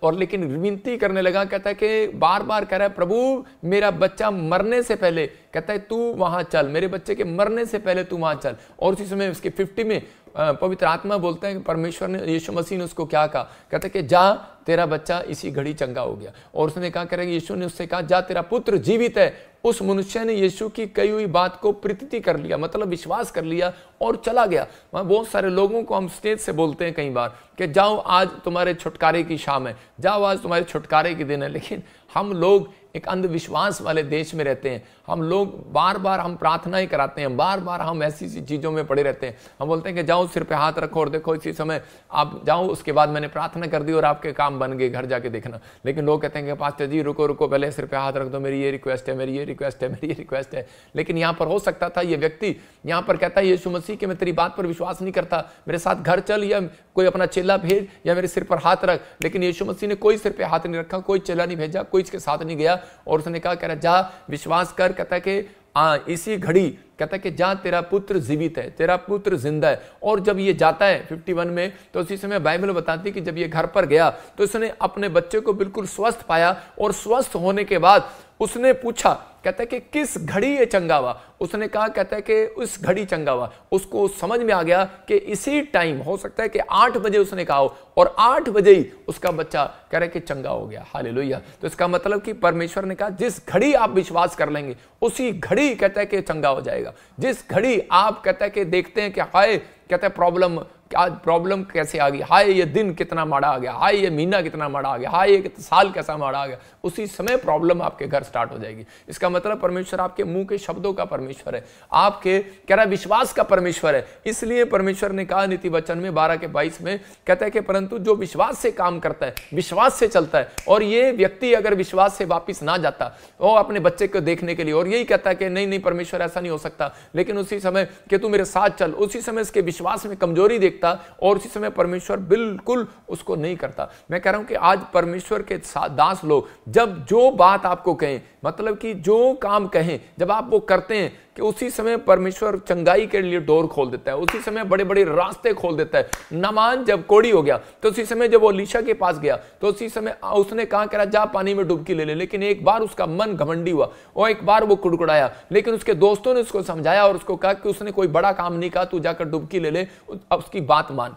Speaker 1: और लेकिन विनती करने लगा, कहता है कि बार बार कह रहा है, प्रभु मेरा बच्चा मरने से पहले, कहता है तू वहां चल, मेरे बच्चे के मरने से पहले तू वहां चल। और उसी समय उसके 50 में पवित्र आत्मा बोलता है कि परमेश्वर ने, यीशु मसीह ने उसको क्या कहा, कहता है कि जा तेरा बच्चा इसी घड़ी चंगा हो गया। और उसने कहा, कह रहा है यीशु ने उससे कहा जा तेरा पुत्र जीवित है। उस मनुष्य ने यीशु की कही हुई बात को प्रतीति कर लिया, मतलब विश्वास कर लिया और चला गया। वहां बहुत सारे लोगों को हम स्टेज से बोलते हैं कई बार कि जाओ आज तुम्हारे छुटकारे की शाम है, जाओ आज तुम्हारे छुटकारे की दिन है, लेकिन हम लोग एक अंधविश्वास वाले देश में रहते हैं। हम लोग बार बार हम प्रार्थना ही कराते हैं, बार बार हम ऐसी सी चीज़ों में पड़े रहते हैं। हम बोलते हैं कि जाओ सिर पे हाथ रखो और देखो इसी समय आप जाओ, उसके बाद मैंने प्रार्थना कर दी और आपके काम बन गए, घर जाके देखना। लेकिन लोग कहते हैं कि पास्टर जी रुको रुको, पहले सिर पे हाथ रख दो, मेरी ये रिक्वेस्ट है, मेरी ये रिक्वेस्ट है, मेरी ये रिक्वेस्ट है। लेकिन यहाँ पर हो सकता था ये व्यक्ति यहाँ पर कहता है यीशु मसीह कि मैं तेरी बात पर विश्वास नहीं करता, मेरे साथ घर चल या कोई अपना चेला भेज या मेरे सिर पर हाथ रख। लेकिन यीशु मसीह ने कोई सिर पे हाथ नहीं रखा, कोई चेला नहीं भेजा, कोई इसके साथ नहीं गया। और उसने कहा, कह रहा जा विश्वास कर, कहता है कि इसी घड़ी, कहता है कि जा तेरा पुत्र जीवित है, तेरा पुत्र जिंदा है। और जब ये जाता है 51 में, तो उसी समय बाइबल बताती है कि जब ये घर पर गया तो उसने अपने बच्चे को बिल्कुल स्वस्थ पाया। और स्वस्थ होने के बाद उसने पूछा, कहता है कि किस घड़ी ये चंगा हुआ। उसने कहा, कहता है कि उस घड़ी चंगा हुआ। उसको समझ में आ गया कि इसी टाइम, हो सकता है कि 8 बजे उसने कहा हो और 8 बजे ही उसका बच्चा कह रहा है कि चंगा हो गया। हालेलुया। तो इसका मतलब कि परमेश्वर ने कहा जिस घड़ी आप विश्वास कर लेंगे उसी घड़ी कहता है कि चंगा हो जाएगा। जिस घड़ी आप कहता है कि देखते हैं कि हाय, कहता है प्रॉब्लम, आज प्रॉब्लम कैसे आ गई, हाय ये दिन कितना माड़ा आ गया, हाय ये महीना कितना माड़ा आ गया, हाय ये साल कैसा माड़ा आ गया, उसी समय प्रॉब्लम आपके घर स्टार्ट हो जाएगी। इसका मतलब परमेश्वर आपके मुंह के शब्दों का परमेश्वर है, आपके कह रहा विश्वास का परमेश्वर है। इसलिए परमेश्वर ने कहा नीति वचन में 12:22 में, कहता है कि परंतु जो विश्वास से काम करता है, विश्वास से चलता है। और ये व्यक्ति अगर विश्वास से वापिस ना जाता वो अपने बच्चे को देखने के लिए और यही कहता है कि नहीं नहीं परमेश्वर ऐसा नहीं हो सकता, लेकिन उसी समय कि तू मेरे साथ चल, उसी समय इसके विश्वास में कमजोरी देखता और उसी समय परमेश्वर बिल्कुल उसको नहीं करता। मैं कह रहा हूं कि आज परमेश्वर के दास लोग जब जो बात आपको कहें, मतलब कि जो काम कहें, जब आप वो करते हैं कि उसी समय परमेश्वर चंगाई के लिए डोर खोल देता है, उसी समय बड़े बड़े रास्ते खोल देता है। नामान जब कोढ़ी हो गया तो उसी समय जब वो एलीशा के पास गया तो उसी समय उसने कहा कह रहा जा पानी में डुबकी ले ले, लेकिन एक बार उसका मन घमंडी हुआ और एक बार वो कुड़कुड़ाया। लेकिन उसके दोस्तों ने उसको समझाया और उसको कहा कि उसने कोई बड़ा काम नहीं कहा, तू जाकर डुबकी ले ले, अब उसकी बात मान,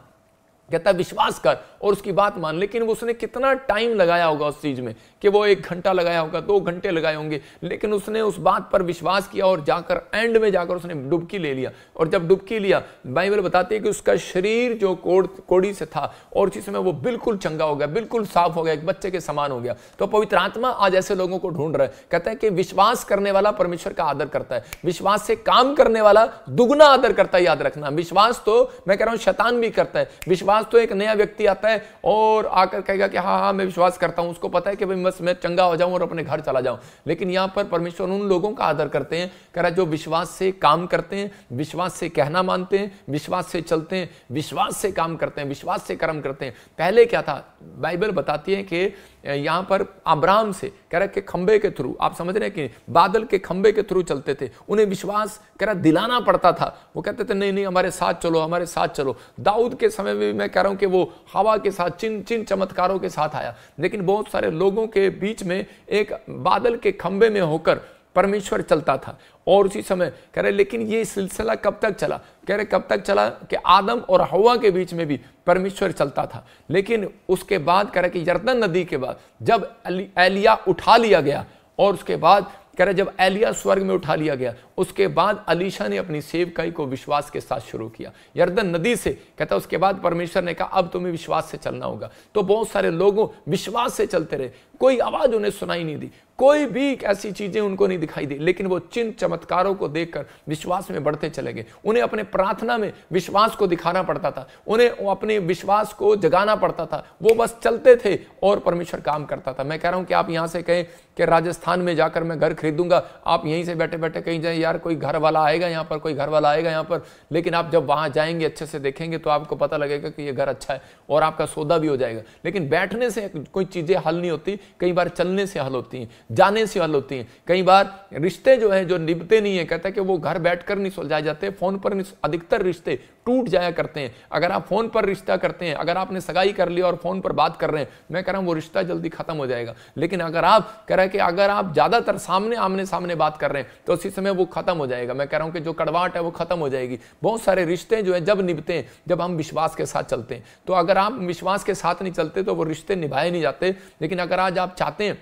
Speaker 1: कहता विश्वास कर और उसकी बात मान। लेकिन उसने कितना टाइम लगाया होगा उस चीज में कि वो 1 घंटा लगाया होगा, 2 घंटे लगाए होंगे, लेकिन उसने उस बात पर विश्वास किया और जाकर एंड में जाकर उसने डुबकी ले लिया। और जब डुबकी लिया, बाइबल बताती है कि उसका शरीर जो कोढ़ी से था और उसी समय वो बिल्कुल चंगा हो गया, बिल्कुल साफ हो गया, एक बच्चे के समान हो गया। तो पवित्र आत्मा आज ऐसे लोगों को ढूंढ रहा है, कहता है कि विश्वास करने वाला परमेश्वर का आदर करता है, विश्वास से काम करने वाला दुगना आदर करता है। याद रखना, विश्वास तो मैं कह रहा हूं शैतान भी करता है। विश्वास तो एक नया व्यक्ति आता है और आकर कहेगा कि हाँ हाँ मैं विश्वास करता हूं, उसको पता है कि भाई बस मैं चंगा हो जाऊं और अपने घर चला जाऊं। लेकिन यहां पर परमेश्वर उन लोगों का आदर करते हैं, कह रहा जो विश्वास से काम करते हैं, विश्वास से कहना मानते हैं, विश्वास से चलते हैं, विश्वास से काम करते हैं, विश्वास से कर्म करते हैं। पहले क्या था, बाइबल बताती है कि यहां पर अब्राहम से कह रहा कि खंबे के थ्रू, आप समझ रहे हैं कि बादल के खंबे के थ्रू चलते थे, उन्हें विश्वास कह रहा दिलाना पड़ता था। वो कहते थे नहीं नहीं हमारे साथ चलो, हमारे साथ चलो। दाऊद के समय में मैं कह रहा हूं कि वो हवा के साथ चिन्ह चमत्कारों के साथ आया। लेकिन बहुत सारे लोगों के बीच में एक बादल के खंबे में होकर परमेश्वर चलता था। और उसी समय कह रहे लेकिन ये सिलसिला कब तक चला, कह रहे कब तक चला कि आदम और हवा के बीच में भी परमेश्वर चलता था। लेकिन उसके बाद कह रहे कि यरदन नदी के बाद जब एलिया उठा लिया गया और उसके बाद कह रहे जब एलिया स्वर्ग में उठा लिया गया, उसके बाद एलीशा ने अपनी सेवकाई को विश्वास के साथ शुरू किया यरदन नदी से। कहता उसके बाद परमेश्वर ने कहा अब तुम्हें विश्वास से चलना होगा। तो बहुत सारे लोगों विश्वास से चलते रहे, कोई आवाज उन्हें सुनाई नहीं दी, कोई भी ऐसी चीजें उनको नहीं दिखाई दी, लेकिन वो चिन्ह चमत्कारों को देखकर विश्वास में बढ़ते चले गए। उन्हें अपने प्रार्थना में विश्वास को दिखाना पड़ता था, उन्हें अपने विश्वास को जगाना पड़ता था। वो बस चलते थे और परमेश्वर काम करता था। मैं कह रहा हूं कि आप यहां से कहें कि राजस्थान में जाकर मैं घर खरीदूंगा, आप यहीं से बैठे बैठे कहीं जाए यार कोई घर वाला आएगा यहाँ पर, कोई घर वाला आएगा यहाँ पर, लेकिन आप जब वहाँ जाएंगे, अच्छे से देखेंगे तो आपको पता लगेगा कि ये घर अच्छा है और आपका सौदा भी हो जाएगा। लेकिन बैठने से कोई चीज़ें हल नहीं होती, कई बार चलने से हल होती हैं, जाने से हल होती हैं। कई बार रिश्ते जो है जो निभते नहीं है, कहता है कि वो घर बैठकर नहीं सुलझाए जाते, फोन पर अधिकतर रिश्ते टूट जाया करते हैं। अगर आप फोन पर रिश्ता करते हैं, अगर आपने सगाई कर लिया और फोन पर बात कर रहे हैं, मैं कह रहा हूं वो रिश्ता जल्दी खत्म हो जाएगा। लेकिन अगर आप कह रहे हैं कि अगर आप ज्यादातर आमने सामने बात कर रहे हैं तो उसी समय वो खत्म हो जाएगा। मैं कह रहा हूं कि जो कड़वाहट है वो खत्म हो जाएगी। बहुत सारे रिश्ते जो है जब निभते हैं, जब हम विश्वास के साथ चलते हैं। तो अगर आप विश्वास के साथ नहीं चलते तो वो रिश्ते निभाए नहीं जाते। लेकिन अगर आज आप चाहते हैं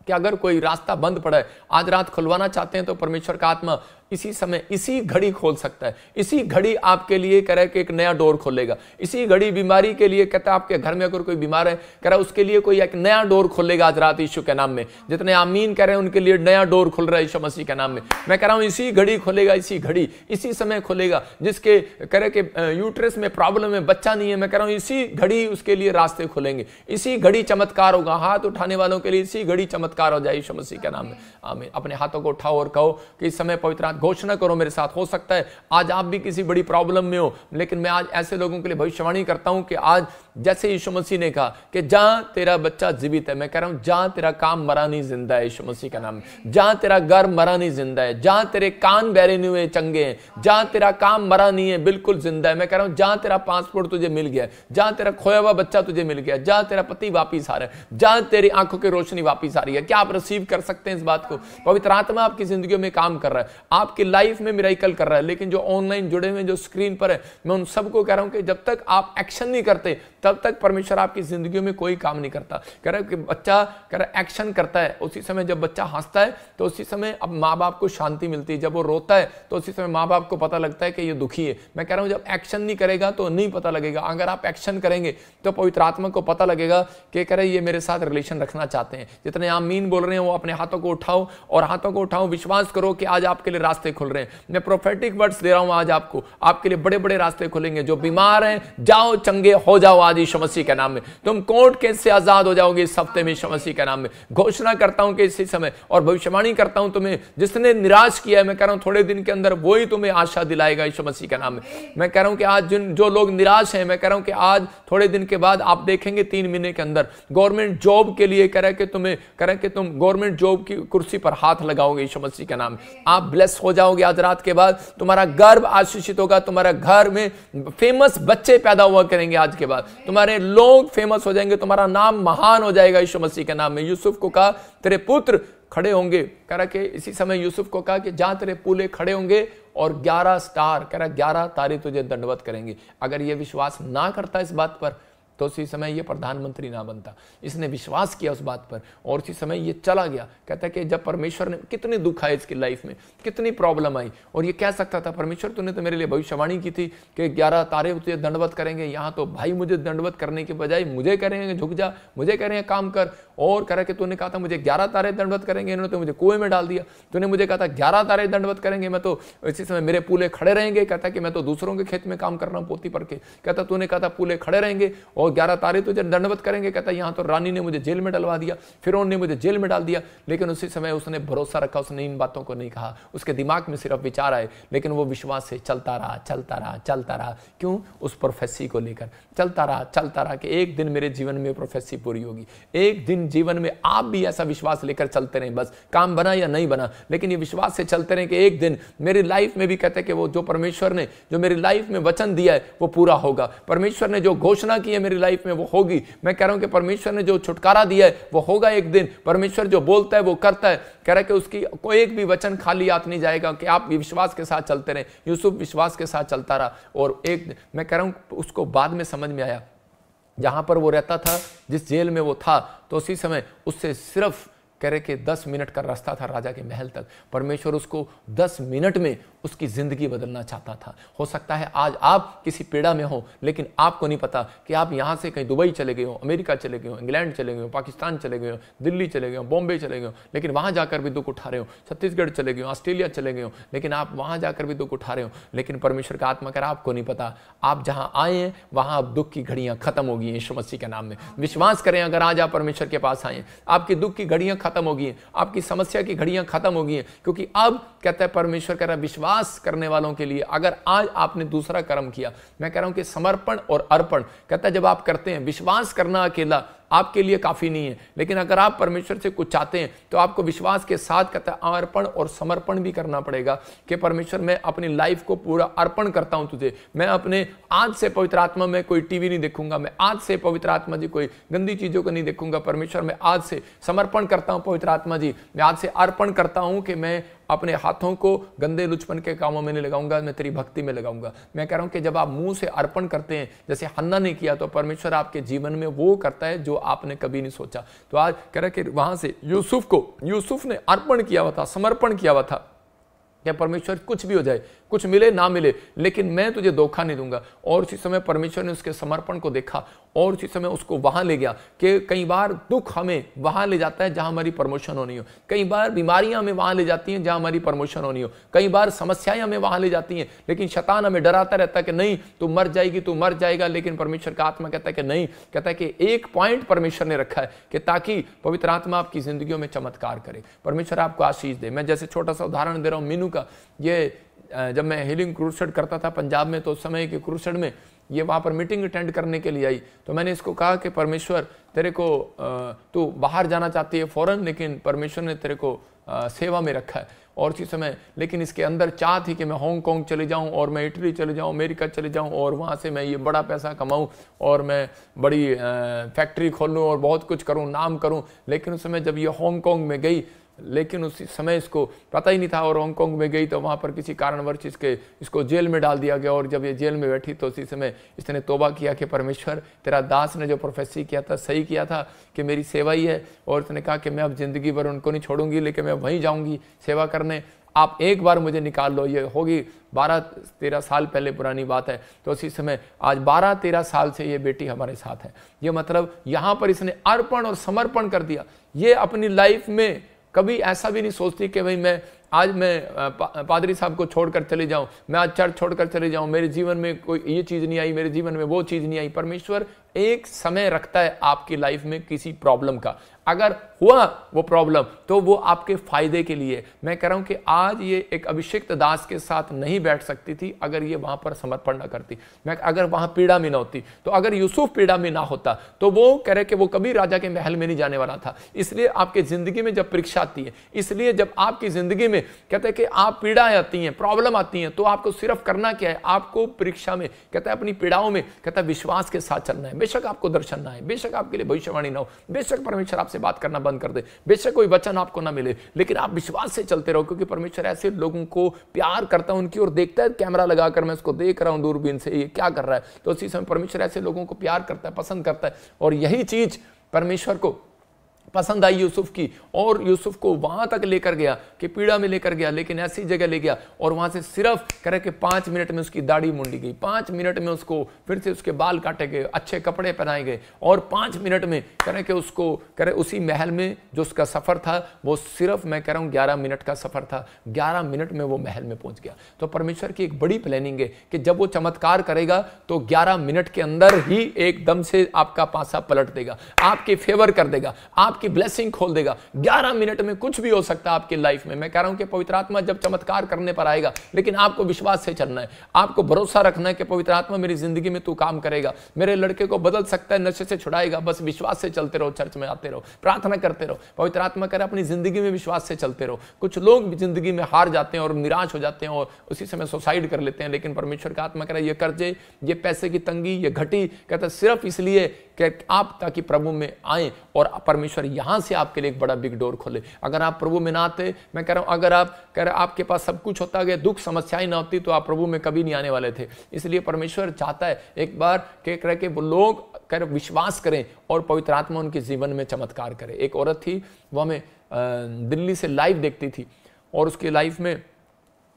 Speaker 1: कि अगर कोई रास्ता बंद पड़ा है, आज रात खुलवाना चाहते हैं, तो परमेश्वर का आत्मा इसी समय, इसी घड़ी खोल सकता है। इसी घड़ी आपके लिए कह रहा है कि एक नया डोर खोलेगा। इसी घड़ी बीमारी के लिए कहता है, आपके घर में अगर कोई बीमार है, कह रहा है उसके लिए कोई एक नया डोर खोलेगा आज रात यीशु के नाम में। जितने आमीन कह रहे हैं उनके लिए नया डोर खुल रहा है यीशु मसीह के नाम में। मैं कह रहा हूं इसी घड़ी खोलेगा, इसी घड़ी, इसी समय खोलेगा। जिसके कह रहे कि यूट्रस में प्रॉब्लम है, बच्चा नहीं है, मैं कह रहा हूं इसी घड़ी उसके लिए रास्ते खुलेंगे। इसी घड़ी चमत्कार होगा। हाथ उठाने वालों के लिए इसी घड़ी चमत्कार हो जाए यीशु मसीह के नाम में। आमीन। अपने हाथों को उठाओ और कहो कि इस समय पवित्र घोषणा करो मेरे साथ। हो सकता है आज आप भी किसी बड़ी प्रॉब्लम में हो, लेकिन मैं आज ऐसे लोगों के लिए भविष्यवाणी करता हूं कि आज जैसे यीशु मसीह ने कहा कि जहां तेरा बच्चा जीवित है, मैं कह रहा हूं जहां तेरा काम मरा नहीं जिंदा है यीशु मसीह का नाम में। जहां तेरा घर मरा नहीं जिंदा है, जहां तेरे कान बहरे नहीं हुए चंगे हैं, जहां तेरा काम मरा नहीं है बिल्कुल जिंदा है। मैं कह रहा हूं जहां तेरा पासपोर्ट तुझे मिल गया, जहां तेरा खोया हुआ बच्चा तुझे मिल गया, जहां तेरा पति वापिस आ रहा है, जहां तेरी आंखों की रोशनी वापिस आ रही है। क्या आप रिसीव कर सकते हैं इस बात को? पवित्र आत्मा आपकी जिंदगी में काम कर रहा है, आपकी लाइफ में मिरेकल कर रहा है। लेकिन जो ऑनलाइन जुड़े हुए जो स्क्रीन पर है, मैं उन सबको कह रहा हूं कि जब तक आप एक्शन नहीं करते तब तक परमेश्वर आपकी जिंदगी में कोई काम नहीं करता। कह रहा है कि बच्चा कह रहा है एक्शन करता है, उसी समय जब बच्चा हंसता है तो उसी समय अब माँ बाप को शांति मिलती है। जब वो रोता है तो उसी समय माँ बाप को पता लगता है कि ये दुखी है। मैं कह रहा हूं जब एक्शन नहीं करेगा तो नहीं पता लगेगा। अगर आप एक्शन करेंगे तो पवित्र आत्मा को पता लगेगा कि कह रहे ये मेरे साथ रिलेशन रखना चाहते हैं। जितने आमीन बोल रहे हैं वो अपने हाथों को उठाओ और हाथों को उठाओ, विश्वास करो कि आज आपके लिए रास्ते खुल रहे हैं। मैं प्रोफेटिक वर्ड्स दे रहा हूं आज आपको, आपके लिए बड़े बड़े रास्ते खुलेंगे। जो बीमार हैं जाओ चंगे हो जाओ आज यीशु मसीह के नाम में। तुम कोर्ट केस से आजाद हो जाओगे इस हफ्ते में यीशु मसीह के नाम में। घोषणा करता हूं कि इसी समय और भविष्यवाणी करता हूं, तुम्हें जिसने निराश किया है, मैं कह रहा हूं थोड़े दिन के अंदर वही तुम्हें आशा दिलाएगा यीशु मसीह के नाम में। मैं कह रहा हूं कि आज जो लोग निराश हैं, मैं कह रहा हूं कि आज थोड़े दिन के बाद आप देखेंगे 3 महीने के अंदर गवर्नमेंट जॉब के लिए कह रहा है कि तुम्हें कह रहा है कि तुम गवर्नमेंट जॉब की कुर्सी पर हाथ लगाओगे यीशु मसीह के नाम में। आप ब्लेस हो जाओगे आज रात के बाद। तुम्हारा गर्भ आशीषित होगा, तुम्हारा घर में फेमस बच्चे पैदा हुआ करेंगे आज के बाद, तुम्हारे लोग फेमस हो जाएंगे, तुम्हारा नाम महान हो जाएगा यीशु मसीह के नाम में। यूसुफ को कहा तेरे पुत्र खड़े होंगे, कह रहा कि इसी समय यूसुफ को कहा कि जहां तेरे पूले खड़े होंगे और 11 स्टार, कह रहा 11 तारे तुझे दंडवत करेंगे। अगर ये विश्वास ना करता इस बात पर तो उसी समय ये प्रधानमंत्री ना बनता। इसने विश्वास किया उस बात पर और उसी समय ये चला गया। कहता है कि जब परमेश्वर ने, कितने दुख आए इसकी लाइफ में, कितनी प्रॉब्लम आई, और ये कह सकता था परमेश्वर तूने तो मेरे लिए भविष्यवाणी की थी कि 11 तारे तुझे दंडवत करेंगे। यहाँ तो भाई मुझे दंडवत करने के बजाय मुझे कह रहे हैं झुक जा, मुझे कह रहे हैं काम कर। और कह रहा कि तूने कहा था मुझे 11 तारे दंडवत करेंगे, इन्होंने तो मुझे कुएं में डाल दिया। तूने मुझे कहा था 11 तारे दंडवत करेंगे, मैं तो इसी समय मेरे पूले खड़े रहेंगे। कहता कि मैं तो दूसरों के खेत में काम कर रहा हूँ पोती पर के। कहता तूने कहा था पूले खड़े रहेंगे और 11 तारे तुझे दंडवत करेंगे। कहता यहाँ तो रानी ने मुझे जेल में डलवा दिया, फिरौन ने मुझे जेल में डाल दिया। लेकिन उसी समय उसने भरोसा रखा, उसने इन बातों को नहीं कहा। उसके दिमाग में सिर्फ विचार आए, लेकिन वो विश्वास से चलता रहा, चलता रहा, चलता रहा। क्यों? उस प्रोफेसी को लेकर चलता रहा कि एक दिन मेरे जीवन में प्रोफेसी पूरी होगी। एक दिन जीवन में आप भी ऐसा विश्वास लेकर चलते रहें, बस काम बना या नहीं बना, लेकिन ये विश्वास से चलते रहें कि एक दिन मेरी लाइफ में भी, कहते हैं कि वो जो परमेश्वर ने जो मेरी लाइफ में वचन दिया है वो पूरा होगा। परमेश्वर ने जो घोषणा की है मेरी लाइफ में वो होगी। मैं कह रहा हूं कि परमेश्वर ने जो छुटकारा दिया है वो होगा एक दिन। परमेश्वर जो बोलता है वो करता है। कह रहा है कि उसकी कोई एक भी वचन खाली हाथ नहीं जाएगा, कि आप विश्वास के साथ चलते रहें। यूसुफ विश्वास के साथ चलता रहा और एक, मैं कह रहा हूं उसको बाद में समझ में आया, जहां पर वो रहता था, जिस जेल में वो था, तो उसी समय उससे सिर्फ कह रहे कि 10 मिनट का रास्ता था राजा के महल तक। परमेश्वर उसको 10 मिनट में उसकी जिंदगी बदलना चाहता था। हो सकता है आज आप किसी पीड़ा में हो, लेकिन आपको नहीं पता कि आप यहां से कहीं दुबई चले गए हो, अमेरिका चले गए हो, इंग्लैंड चले गए हो, पाकिस्तान चले गए हो, दिल्ली चले गए हो, बॉम्बे चले गए हो, लेकिन वहां जाकर भी दुख उठा रहे हो। छत्तीसगढ़ चले गए हो, ऑस्ट्रेलिया चले गए हो, लेकिन आप वहां जाकर भी दुख उठा रहे हो। लेकिन परमेश्वर का आत्मा कर आपको नहीं पता, आप जहां आए हैं वहां अब दुख की घड़ियां खत्म होगी यीशु मसीह के नाम में। विश्वास करें, अगर आज आप परमेश्वर के पास आए, आपकी दुख की घड़ियां खत्म हो गई हैं, आपकी समस्या की घड़ियां खत्म हो गई हैं, क्योंकि अब कहता है परमेश्वर कह रहा है विश्वास करने वालों के लिए, अगर आज आपने दूसरा कर्म किया, मैं कह रहा हूं कि समर्पण और अर्पण, कहता है जब आप करते हैं, विश्वास करना अकेला आपके लिए काफी नहीं है, लेकिन अगर आप परमेश्वर से कुछ चाहते हैं तो आपको विश्वास के साथ कहता है अर्पण और समर्पण भी करना पड़ेगा कि परमेश्वर मैं अपनी लाइफ को पूरा अर्पण करता हूं तुझे। मैं अपने आज से पवित्र आत्मा में कोई टीवी नहीं देखूंगा, मैं आज से पवित्र आत्मा जी कोई गंदी चीजों को नहीं देखूंगा। परमेश्वर मैं आज से समर्पण करता हूं पवित्र आत्मा जी, मैं आज से अर्पण करता हूं कि मैं अपने हाथों को गंदे लुचपन के कामों में नहीं लगाऊंगा, मैं तेरी भक्ति में लगाऊंगा। मैं कह रहा हूं कि जब आप मुंह से अर्पण करते हैं जैसे हन्ना ने किया, तो परमेश्वर आपके जीवन में वो करता है जो आपने कभी नहीं सोचा। तो आज कह रहा है कि वहां से यूसुफ ने अर्पण किया हुआ था, समर्पण किया हुआ था कि परमेश्वर कुछ भी हो जाए, कुछ मिले ना मिले, लेकिन मैं तुझे धोखा नहीं दूंगा। और उसी समय परमेश्वर ने उसके समर्पण को देखा और उसी समय उसको वहां ले गया कि कई बार दुख हमें वहां ले जाता है जहां हमारी प्रमोशन होनी हो, कई बार बीमारियां हमें वहां ले जाती हैं जहां हमारी प्रमोशन होनी हो, कई बार समस्याएं हमें वहां ले जाती हैं, लेकिन शैतान हमें डराता रहता है कि नहीं तू मर जाएगी, तू मर जाएगा। लेकिन परमेश्वर का आत्मा कहता है कि नहीं, कहता है कि एक पॉइंट परमेश्वर ने रखा है कि ताकि पवित्र आत्मा आपकी जिंदगियों में चमत्कार करे, परमेश्वर आपको आशीष दे। मैं जैसे छोटा सा उदाहरण दे रहा हूं मीनू का, ये जब मैं हीलिंग क्रूसेड करता था पंजाब में, तो उस समय के क्रूसेड में ये वहाँ पर मीटिंग अटेंड करने के लिए आई, तो मैंने इसको कहा कि परमेश्वर तेरे को तू बाहर जाना चाहती है फौरन, लेकिन परमेश्वर ने तेरे को सेवा में रखा है। और उसी समय लेकिन इसके अंदर चाह थी कि मैं हांगकांग चले जाऊं और मैं इटली चले जाऊं, अमेरिका चले जाऊं और वहाँ से मैं ये बड़ा पैसा कमाऊं और मैं बड़ी फैक्ट्री खोलूं और बहुत कुछ करूं, नाम करूं। लेकिन उस समय जब ये हांगकांग में गई, लेकिन उसी समय इसको पता ही नहीं था, और हांगकांग में गई तो वहाँ पर किसी कारणवश इसको जेल में डाल दिया गया। और जब ये जेल में बैठी तो उसी समय इसने तौबा किया कि परमेश्वर तेरा दास ने जो प्रोफेसी किया था सही किया था कि मेरी सेवा ही है, और उसने कहा कि मैं अब जिंदगी भर उनको नहीं छोड़ूंगी, लेकिन मैं वहीं जाऊंगी सेवा करने, आप एक बार मुझे निकाल लो। ये होगी 12-13 साल पहले पुरानी बात है। तो उसी समय आज 12-13 साल से ये बेटी हमारे साथ है। ये मतलब यहाँ पर इसने अर्पण और समर्पण कर दिया। ये अपनी लाइफ में कभी ऐसा भी नहीं सोचती कि भाई मैं आज पादरी साहब को छोड़कर चले जाऊं, मैं आज चर्च छोड़कर चले जाऊं, मेरे जीवन में कोई ये चीज़ नहीं आई, मेरे जीवन में वो चीज़ नहीं आई। परमेश्वर एक समय रखता है आपकी लाइफ में किसी प्रॉब्लम का, अगर हुआ वो प्रॉब्लम तो वो आपके फायदे के लिए। मैं कह रहा हूं कि आज ये एक अभिषिक्त दास के साथ नहीं बैठ सकती थी अगर ये वहां पर समर्पण ना करती, मैं अगर वहां पीड़ा में ना होती। तो अगर यूसुफ पीड़ा में ना होता तो वो कह रहे कि वो कभी राजा के महल में नहीं जाने वाला था। इसलिए आपके जिंदगी में जब परीक्षा आती है, इसलिए जब आपकी जिंदगी में कहते हैं कि आप पीड़ाएं आती हैं, प्रॉब्लम आती हैं, तो आपको सिर्फ करना क्या है, आपको परीक्षा में कहता है अपनी पीड़ाओं में कहता है विश्वास के साथ चलना है। बेशक आपको दर्शन ना है, बेशक आपके लिए भविष्यवाणी ना हो, बेशक परमेश्वर आपसे बात करना बंद कर दे, बेशक कोई वचन आपको ना मिले, लेकिन आप विश्वास से चलते रहो, क्योंकि परमेश्वर ऐसे लोगों को प्यार करता है, उनकी ओर देखता है। कैमरा लगाकर मैं उसको देख रहा हूं दूरबीन से, ये क्या कर रहा है, तो उसी समय परमेश्वर ऐसे लोगों को प्यार करता है, पसंद करता है। और यही चीज परमेश्वर को पसंद आई यूसुफ की, और यूसुफ को वहां तक लेकर गया कि पीड़ा में लेकर गया, लेकिन ऐसी जगह ले गया और वहां से सिर्फ करे कि 5 मिनट में उसकी दाढ़ी मुंडी गई, 5 मिनट में उसको फिर से उसके बाल काटे गए, अच्छे कपड़े पहनाए गए, और 5 मिनट में करे कि उसको करे उसी महल में जो उसका सफर था वो सिर्फ मैं कह रहा हूं 11 मिनट का सफर था, 11 मिनट में वो महल में पहुंच गया। तो परमेश्वर की एक बड़ी प्लानिंग है कि जब वो चमत्कार करेगा तो 11 मिनट के अंदर ही एकदम से आपका पासा पलट देगा, आपके फेवर कर देगा, आपकी ब्लेसिंग खोल देगा। 11 मिनट में कुछ भी हो सकता है आपकी लाइफ में। मैं कह रहा हूं कि पवित्र आत्मा जब चमत्कार करने पर आएगा, लेकिन आपको विश्वास से चलना है, आपको भरोसा रखना है कि पवित्र आत्मा मेरी जिंदगी में तू काम करेगा, मेरे लड़के को बदल सकता है, नशे से छुड़ाएगा। बस विश्वास से चलते रहो, चर्च में आते रहो, प्रार्थना करते रहो, पवित्र आत्मा करे अपनी जिंदगी में विश्वास से चलते रहो। कुछ लोग जिंदगी में हार जाते हैं और निराश हो जाते हैं और उसी समय सुसाइड कर लेते हैं, लेकिन परमेश्वर का आत्मा कह रहा है ये कर्जे, ये पैसे की तंगी, ये घटी, कहता है सिर्फ इसलिए कि आप ताकि प्रभु में आए और परमेश्वर यहां से आपके लिए एक बड़ा बिग डोर खोले। अगर आप प्रभु में ना आते, मैं कह रहा हूं अगर आप कह रहे आपके पास सब कुछ होता गया, दुख समस्याएं ना होती, तो आप प्रभु में कभी नहीं आने वाले थे। इसलिए परमेश्वर चाहता है एक बार कह रहे कि वो लोग कह विश्वास करें और पवित्र आत्मा उनके जीवन में चमत्कार करे। एक औरत थी, वो हमें दिल्ली से लाइव देखती थी और उसकी लाइफ में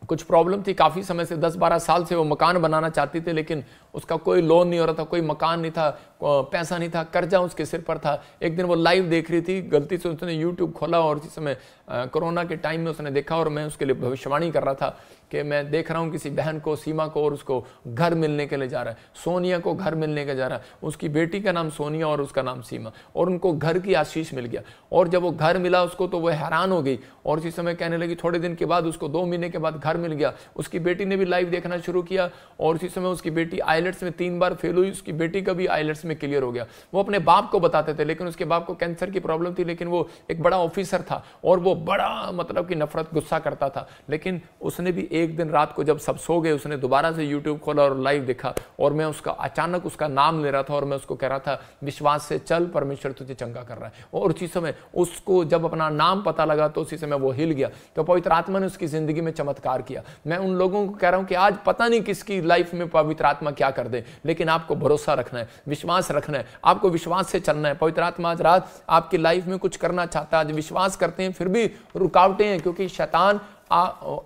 Speaker 1: कुछ प्रॉब्लम थी काफ़ी समय से, 10-12 साल से वो मकान बनाना चाहती थी, लेकिन उसका कोई लोन नहीं हो रहा था, कोई मकान नहीं था, पैसा नहीं था, कर्जा उसके सिर पर था। एक दिन वो लाइव देख रही थी, गलती से उसने यूट्यूब खोला और इसी समय कोरोना के टाइम में उसने देखा और मैं उसके लिए भविष्यवाणी कर रहा था कि मैं देख रहा हूँ किसी बहन को, सीमा को, और उसको घर मिलने के लिए जा रहा है, सोनिया को घर मिलने के जा रहा है, उसकी बेटी का नाम सोनिया और उसका नाम सीमा, और उनको घर की आशीष मिल गया। और जब वो घर मिला उसको तो वो हैरान हो गई और उसी समय कहने लगी, थोड़े दिन के बाद उसको 2 महीने के बाद घर मिल गया। उसकी बेटी ने भी लाइव देखना शुरू किया और उसी समय उसकी बेटी आइलेट्स में 3 बार फेल हुई, उसकी बेटी का भी आइलेट्स में क्लियर हो गया। वो अपने बाप को बताते थे, लेकिन उसके बाप को कैंसर की प्रॉब्लम थी, लेकिन वो एक बड़ा ऑफिसर था और वो बड़ा मतलब कि नफरत गुस्सा करता था। लेकिन उसने भी एक दिन रात को जब सब सो गए, उसने दोबारा से यूट्यूब खोला और लाइव देखा, और मैं उसका अचानक उसका नाम ले रहा था और मैं उसको कह रहा था, विश्वास से चल, परमेश्वर तुझे चंगा कर रहा है। और उसी समय उसको जब अपना नाम पता लगा तो उसी समय वो हिल गया। तो पवित्र आत्मा ने उसकी जिंदगी में चमत्कार किया। मैं उन लोगों को कह रहा हूं कि आज पता नहीं किसकी लाइफ में पवित्र आत्मा क्या कर दे, लेकिन आपको भरोसा रखना है, विश्वास रखना है, आपको विश्वास से चलना है। पवित्र आत्मा आज रात आपकी लाइफ में कुछ करना चाहता है। आज विश्वास करते हैं फिर भी रुकावटें हैं, क्योंकि शैतान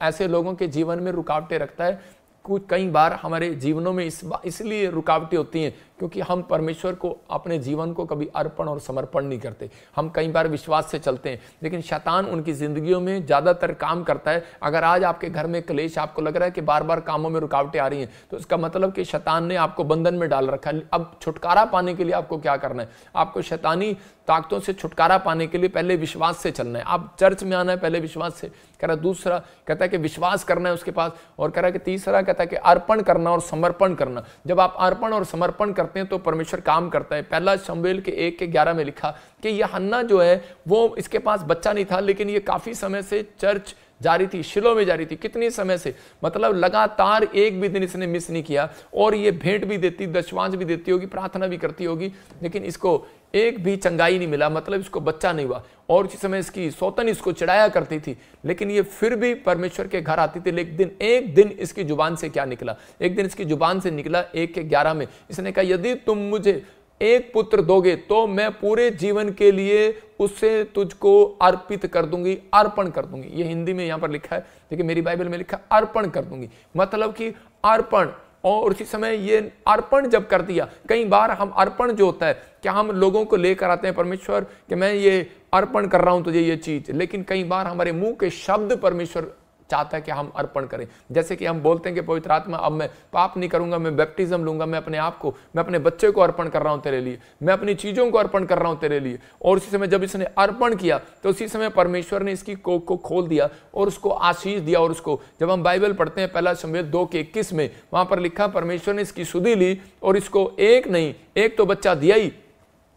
Speaker 1: ऐसे लोगों के जीवन में रुकावटें रखता है। कुछ कई बार हमारे जीवनों में इसलिए रुकावटें होती हैं क्योंकि हम परमेश्वर को अपने जीवन को कभी अर्पण और समर्पण नहीं करते। हम कई बार विश्वास से चलते हैं, लेकिन शैतान उनकी जिंदगियों में ज्यादातर काम करता है। अगर आज आपके घर में क्लेश, आपको लग रहा है कि बार बार कामों में रुकावटें आ रही हैं, तो इसका मतलब कि शैतान ने आपको बंधन में डाल रखा है। अब छुटकारा पाने के लिए आपको क्या करना है? आपको शैतानी ताकतों से छुटकारा पाने के लिए पहले विश्वास से चलना है। आप चर्च में आना है पहले विश्वास से, कह रहा दूसरा कहता है कि विश्वास करना है उसके पास, और कह रहा है कि तीसरा कहता है कि अर्पण करना और समर्पण करना। जब आप अर्पण और समर्पण करते हैं तो परमेश्वर काम करता है। पहला शमूएल के 1:11 में लिखा कि यह हन्ना जो है वो इसके पास बच्चा नहीं था, लेकिन ये काफी समय से चर्च जारी थी, शिलो में जारी थी। कितने समय से? मतलब लगातार एक भी दिन इसने मिस नहीं किया, और ये भेंट भी देती, दशवांश भी देती होगी, प्रार्थना भी करती होगी, लेकिन इसको एक भी चंगाई नहीं मिला, मतलब इसको बच्चा नहीं हुआ। और उसी समय इसकी सौतन इसको चिढ़ाया करती थी, लेकिन ये फिर भी परमेश्वर के घर आती थी। लेकिन एक दिन इसकी जुबान से क्या निकला? एक दिन इसकी जुबान से निकला 1:11 में इसने कहा, यदि तुम मुझे एक पुत्र दोगे तो मैं पूरे जीवन के लिए उससे तुझको अर्पित कर दूंगी, अर्पण कर दूंगी। ये हिंदी में यहां पर लिखा है, लेकिन मेरी बाइबल में लिखा अर्पण कर दूंगी, मतलब कि अर्पण। और उसी समय ये अर्पण जब कर दिया, कई बार हम अर्पण जो होता है, क्या हम लोगों को लेकर आते हैं परमेश्वर कि मैं ये अर्पण कर रहा हूं तुझे ये चीज, लेकिन कई बार हमारे मुंह के शब्द परमेश्वर चाहता है कि हम अर्पण करें। जैसे कि हम बोलते हैं कि पवित्र आत्मा अब मैं पाप नहीं करूंगा, मैं बैप्टिज्म लूंगा, मैं अपने आप को, मैं अपने बच्चे को अर्पण कर रहा हूं तेरे लिए, मैं अपनी चीजों को अर्पण कर रहा हूं तेरे लिए। और उसी समय जब इसने अर्पण किया तो उसी समय परमेश्वर ने इसकी कोख को खोल दिया और उसको आशीष दिया। और उसको जब हम बाइबल पढ़ते हैं पहला शमूएल 2:21 में, वहां पर लिखा परमेश्वर ने इसकी सुधि ली और इसको एक नहीं, एक तो बच्चा दिया ही।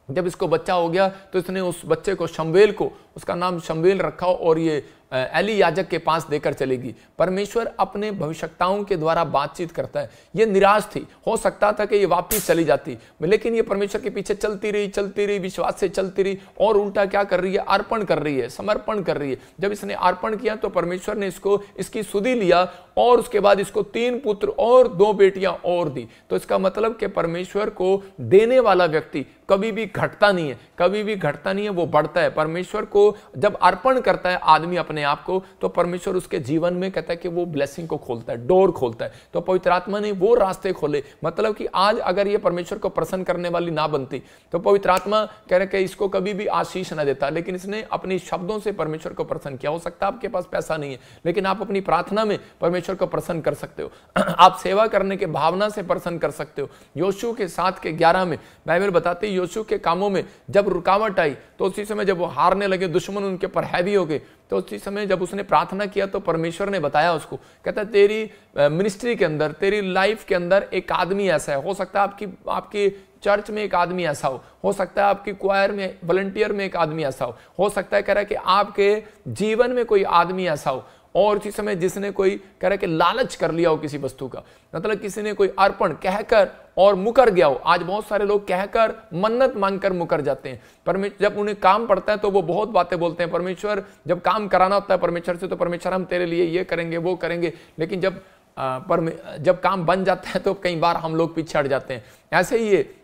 Speaker 1: जब इसको बच्चा हो गया तो इसने उस बच्चे को शमूएल को, उसका नाम शमूएल रखा, और ये एली याजक के पास देकर चलेगी। परमेश्वर अपने भविष्यताओं के द्वारा बातचीत करता है। ये निराश थी, हो सकता था कि ये वापस चली जाती, लेकिन ये परमेश्वर के पीछे चलती रही, विश्वास से चलती रही, और उल्टा क्या कर रही है? अर्पण कर रही है, समर्पण कर रही है। जब इसने अर्पण किया तो परमेश्वर ने इसको इसकी सुधि लिया, और उसके बाद इसको 3 पुत्र और 2 बेटियां और दी। तो इसका मतलब कि परमेश्वर को देने वाला व्यक्ति कभी भी घटता नहीं है, कभी भी घटता नहीं है, वो बढ़ता है। परमेश्वर को जब अर्पण करता है आदमी अपने आप को, तो परमेश्वर उसके जीवन में कहता है कि वो ब्लेसिंग को खोलता है, डोर खोलता है। तो पवित्र आत्मा ने वो रास्ते खोले। मतलब कि आज अगर ये परमेश्वर को प्रसन्न करने वाली ना बनती तो पवित्र आत्मा कह रहे कि इसको कभी भी आशीष ना देता, लेकिन इसने अपने शब्दों से परमेश्वर को प्रसन्न किया। हो सकता है आपके पास पैसा नहीं है, लेकिन आप अपनी प्रार्थना में परमेश्वर को प्रसन्न कर सकते हो। आप सेवा करने के भावना से प्रसन्न कर सकते हो। योशू के 7:11 में बाइबल बताती है, योशू के कामों में जब रुकावट आई तो उसी समय जब वो हारने लगे, दुश्मन उनके ऊपर हैवी हो गए, तो उसी समय जब उसने प्रार्थना किया तो परमेश्वर ने बताया उसको, कहता तेरी मिनिस्ट्री के अंदर, तेरी लाइफ के अंदर एक आदमी ऐसा है। हो सकता है आपकी चर्च में एक आदमी ऐसा हो सकता है आपकी क्वायर में, वॉलंटियर में एक आदमी ऐसा हो सकता है कह रहा है कि आपके जीवन में कोई आदमी ऐसा हो। और उसी समय जिसने कोई कह रहा है कि लालच कर लिया हो किसी वस्तु का, मतलब किसी ने कोई अर्पण कहकर और मुकर गया हो। आज बहुत सारे लोग कहकर, मन्नत मांगकर मुकर जाते हैं। परमेश्वर जब उन्हें काम पड़ता है तो वो बहुत बातें बोलते हैं। परमेश्वर जब काम कराना होता है परमेश्वर से, तो परमेश्वर हम तेरे लिए ये करेंगे, वो करेंगे, लेकिन जब काम बन जाता है तो कई बार हम लोग पीछे हट जाते हैं। ऐसे ही ये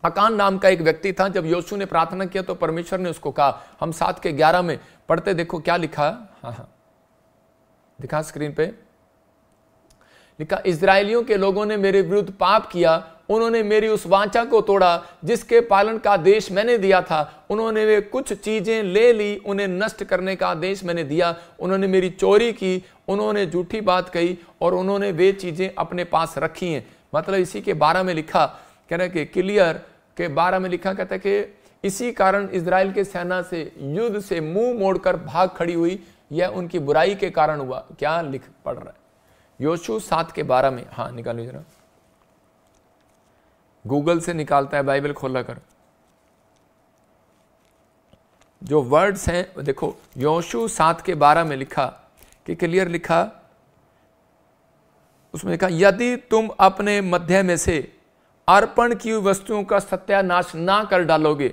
Speaker 1: अकान नाम का एक व्यक्ति था, जब योशू ने प्रार्थना किया तो परमेश्वर ने उसको कहा, हम 7:11 में पढ़ते, देखो क्या लिखा। हाँ, दिखा स्क्रीन पे, लिखा, इजरायलियों के लोगों ने मेरे विरुद्ध पाप किया, उन्होंने मेरी उस वाचा को तोड़ा जिसके पालन का आदेश मैंने दिया था। उन्होंने वे कुछ चीजें ले ली, उन्हें नष्ट करने का आदेश मैंने दिया। उन्होंने मेरी चोरी की उन्होंने झूठी बात कही और उन्होंने वे चीजें अपने पास रखी हैं। मतलब इसी के 12 में लिखा, कह रहे कि क्लियर के 12 में लिखा, कहता है कि इसी कारण इजराइल के सेना से युद्ध से मुंह मोड़कर भाग खड़ी हुई, यह उनकी बुराई के कारण हुआ। क्या लिख पढ़ रहा है योशू 7 के 12 में? हाँ निकालिए जरा, गूगल से निकालता है, बाइबल खोला कर। जो वर्ड्स हैं देखो, योशू 7 के 12 में लिखा कि क्लियर लिखा, उसमें लिखा यदि तुम अपने मध्य में से अर्पण की हुई वस्तुओं का सत्यानाश ना कर डालोगे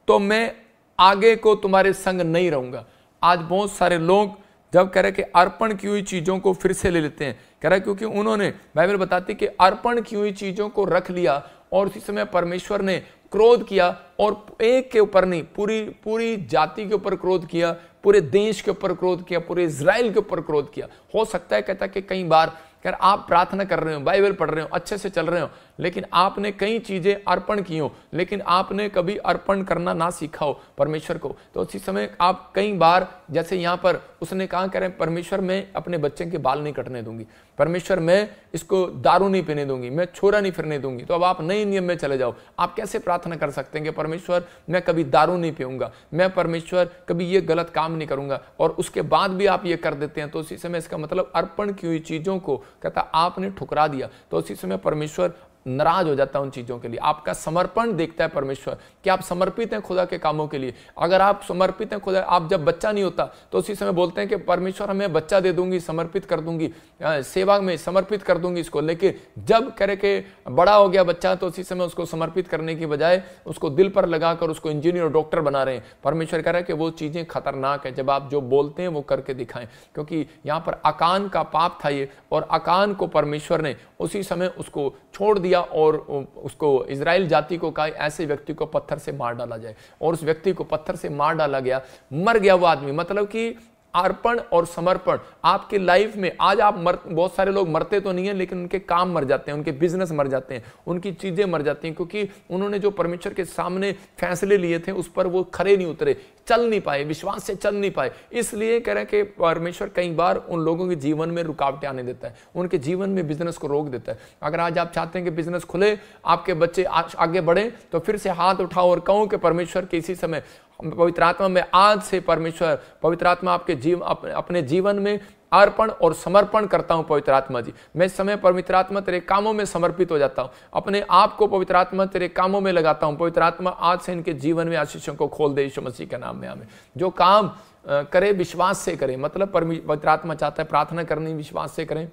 Speaker 1: तो मैं आगे को तुम्हारे संग नहीं रहूंगा। आज बहुत सारे लोग जब कह रहे कि अर्पण की हुई चीजों को फिर से ले लेते हैं, कह रहा है क्योंकि उन्होंने, बाइबल बताती कि अर्पण की हुई चीजों को रख लिया और उसी समय परमेश्वर ने क्रोध किया, और एक के ऊपर नहीं, पूरी जाति के ऊपर क्रोध किया, पूरे देश के ऊपर क्रोध किया, पूरे इजराइल के ऊपर क्रोध किया। हो सकता है कहता कि कई बार यार आप प्रार्थना कर रहे हो, बाइबल पढ़ रहे हो, अच्छे से चल रहे हो, लेकिन आपने कई चीजें अर्पण की हो, लेकिन आपने कभी अर्पण करना ना सीखा हो परमेश्वर को, तो उसी समय आप कई बार, जैसे यहां पर उसने कहा, कह रहे परमेश्वर मैं अपने बच्चे के बाल नहीं कटने दूंगी, परमेश्वर मैं इसको दारू नहीं पीने दूंगी, मैं छोरा नहीं फिरने दूंगी। तो अब आप नए नियम में चले जाओ। आप कैसे प्रार्थना कर सकते हैं कि परमेश्वर मैं कभी दारू नहीं पीऊंगा, मैं परमेश्वर कभी ये गलत काम नहीं करूंगा, और उसके बाद भी आप ये कर देते हैं। तो उसी समय इसका मतलब अर्पण की हुई चीजों को कहता आपने ठुकरा दिया, तो उसी समय परमेश्वर नाराज हो जाता है उन चीजों के लिए। आपका समर्पण देखता है परमेश्वर कि आप समर्पित हैं खुदा के कामों के लिए। अगर आप समर्पित हैं खुदा, आप जब बच्चा नहीं होता तो उसी समय बोलते हैं कि परमेश्वर हमें बच्चा दे दूंगी, समर्पित कर दूंगी, सेवा में समर्पित कर दूंगी इसको। लेकिन जब करे के बड़ा हो गया बच्चा तो उसी समय उसको समर्पित करने की बजाय उसको दिल पर लगाकर उसको इंजीनियर और डॉक्टर बना रहे हैं। परमेश्वर कह रहा है कि वो चीजें खतरनाक है। जब आप जो बोलते हैं वो करके दिखाएं, क्योंकि यहाँ पर अकान का पाप था ये, और अकान को परमेश्वर ने उसी समय उसको छोड़ दिया और उसको इजराइल जाति को कहा ऐसे व्यक्ति को पत्थर से मार डाला जाए, और उस व्यक्ति को पत्थर से मार डाला गया, मर गया वो आदमी। मतलब कि अर्पण और समर्पण आपकी लाइफ में आज आप बहुत सारे लोग मरते तो नहीं है, लेकिन उनके काम मर जाते हैं, उनके बिजनेस मर जाते हैं, उनकी चीजें मर जाती हैं, क्योंकि उन्होंने जो परमेश्वर के सामने फैसले लिए थे उस पर वो खरे नहीं उतरे, चल नहीं पाए, विश्वास से चल नहीं पाए। इसलिए कह रहे हैं कि परमेश्वर कई बार उन लोगों के जीवन में रुकावटें आने देता है, उनके जीवन में बिजनेस को रोक देता है। अगर आज आप चाहते हैं कि बिजनेस खुले, आपके बच्चे आगे बढ़े, तो फिर से हाथ उठाओ और कहो कि परमेश्वर के इसी समय पवित्र आत्मा में आज से परमेश्वर पवित्र आत्मा आपके अपने जीवन में अर्पण और समर्पण करता हूं। पवित्र आत्मा जी, मैं इस समय पवित्र आत्मा तेरे कामों में समर्पित हो जाता हूं, अपने आप को पवित्र आत्मा तेरे कामों में लगाता हूं। पवित्र आत्मा आज से इनके जीवन में आशीषों को खोल दे यीशु मसीह के नाम में। आमीन। जो काम करे विश्वास से करे, मतलब पवित्र आत्मा चाहता है प्रार्थना करनी विश्वास से करें,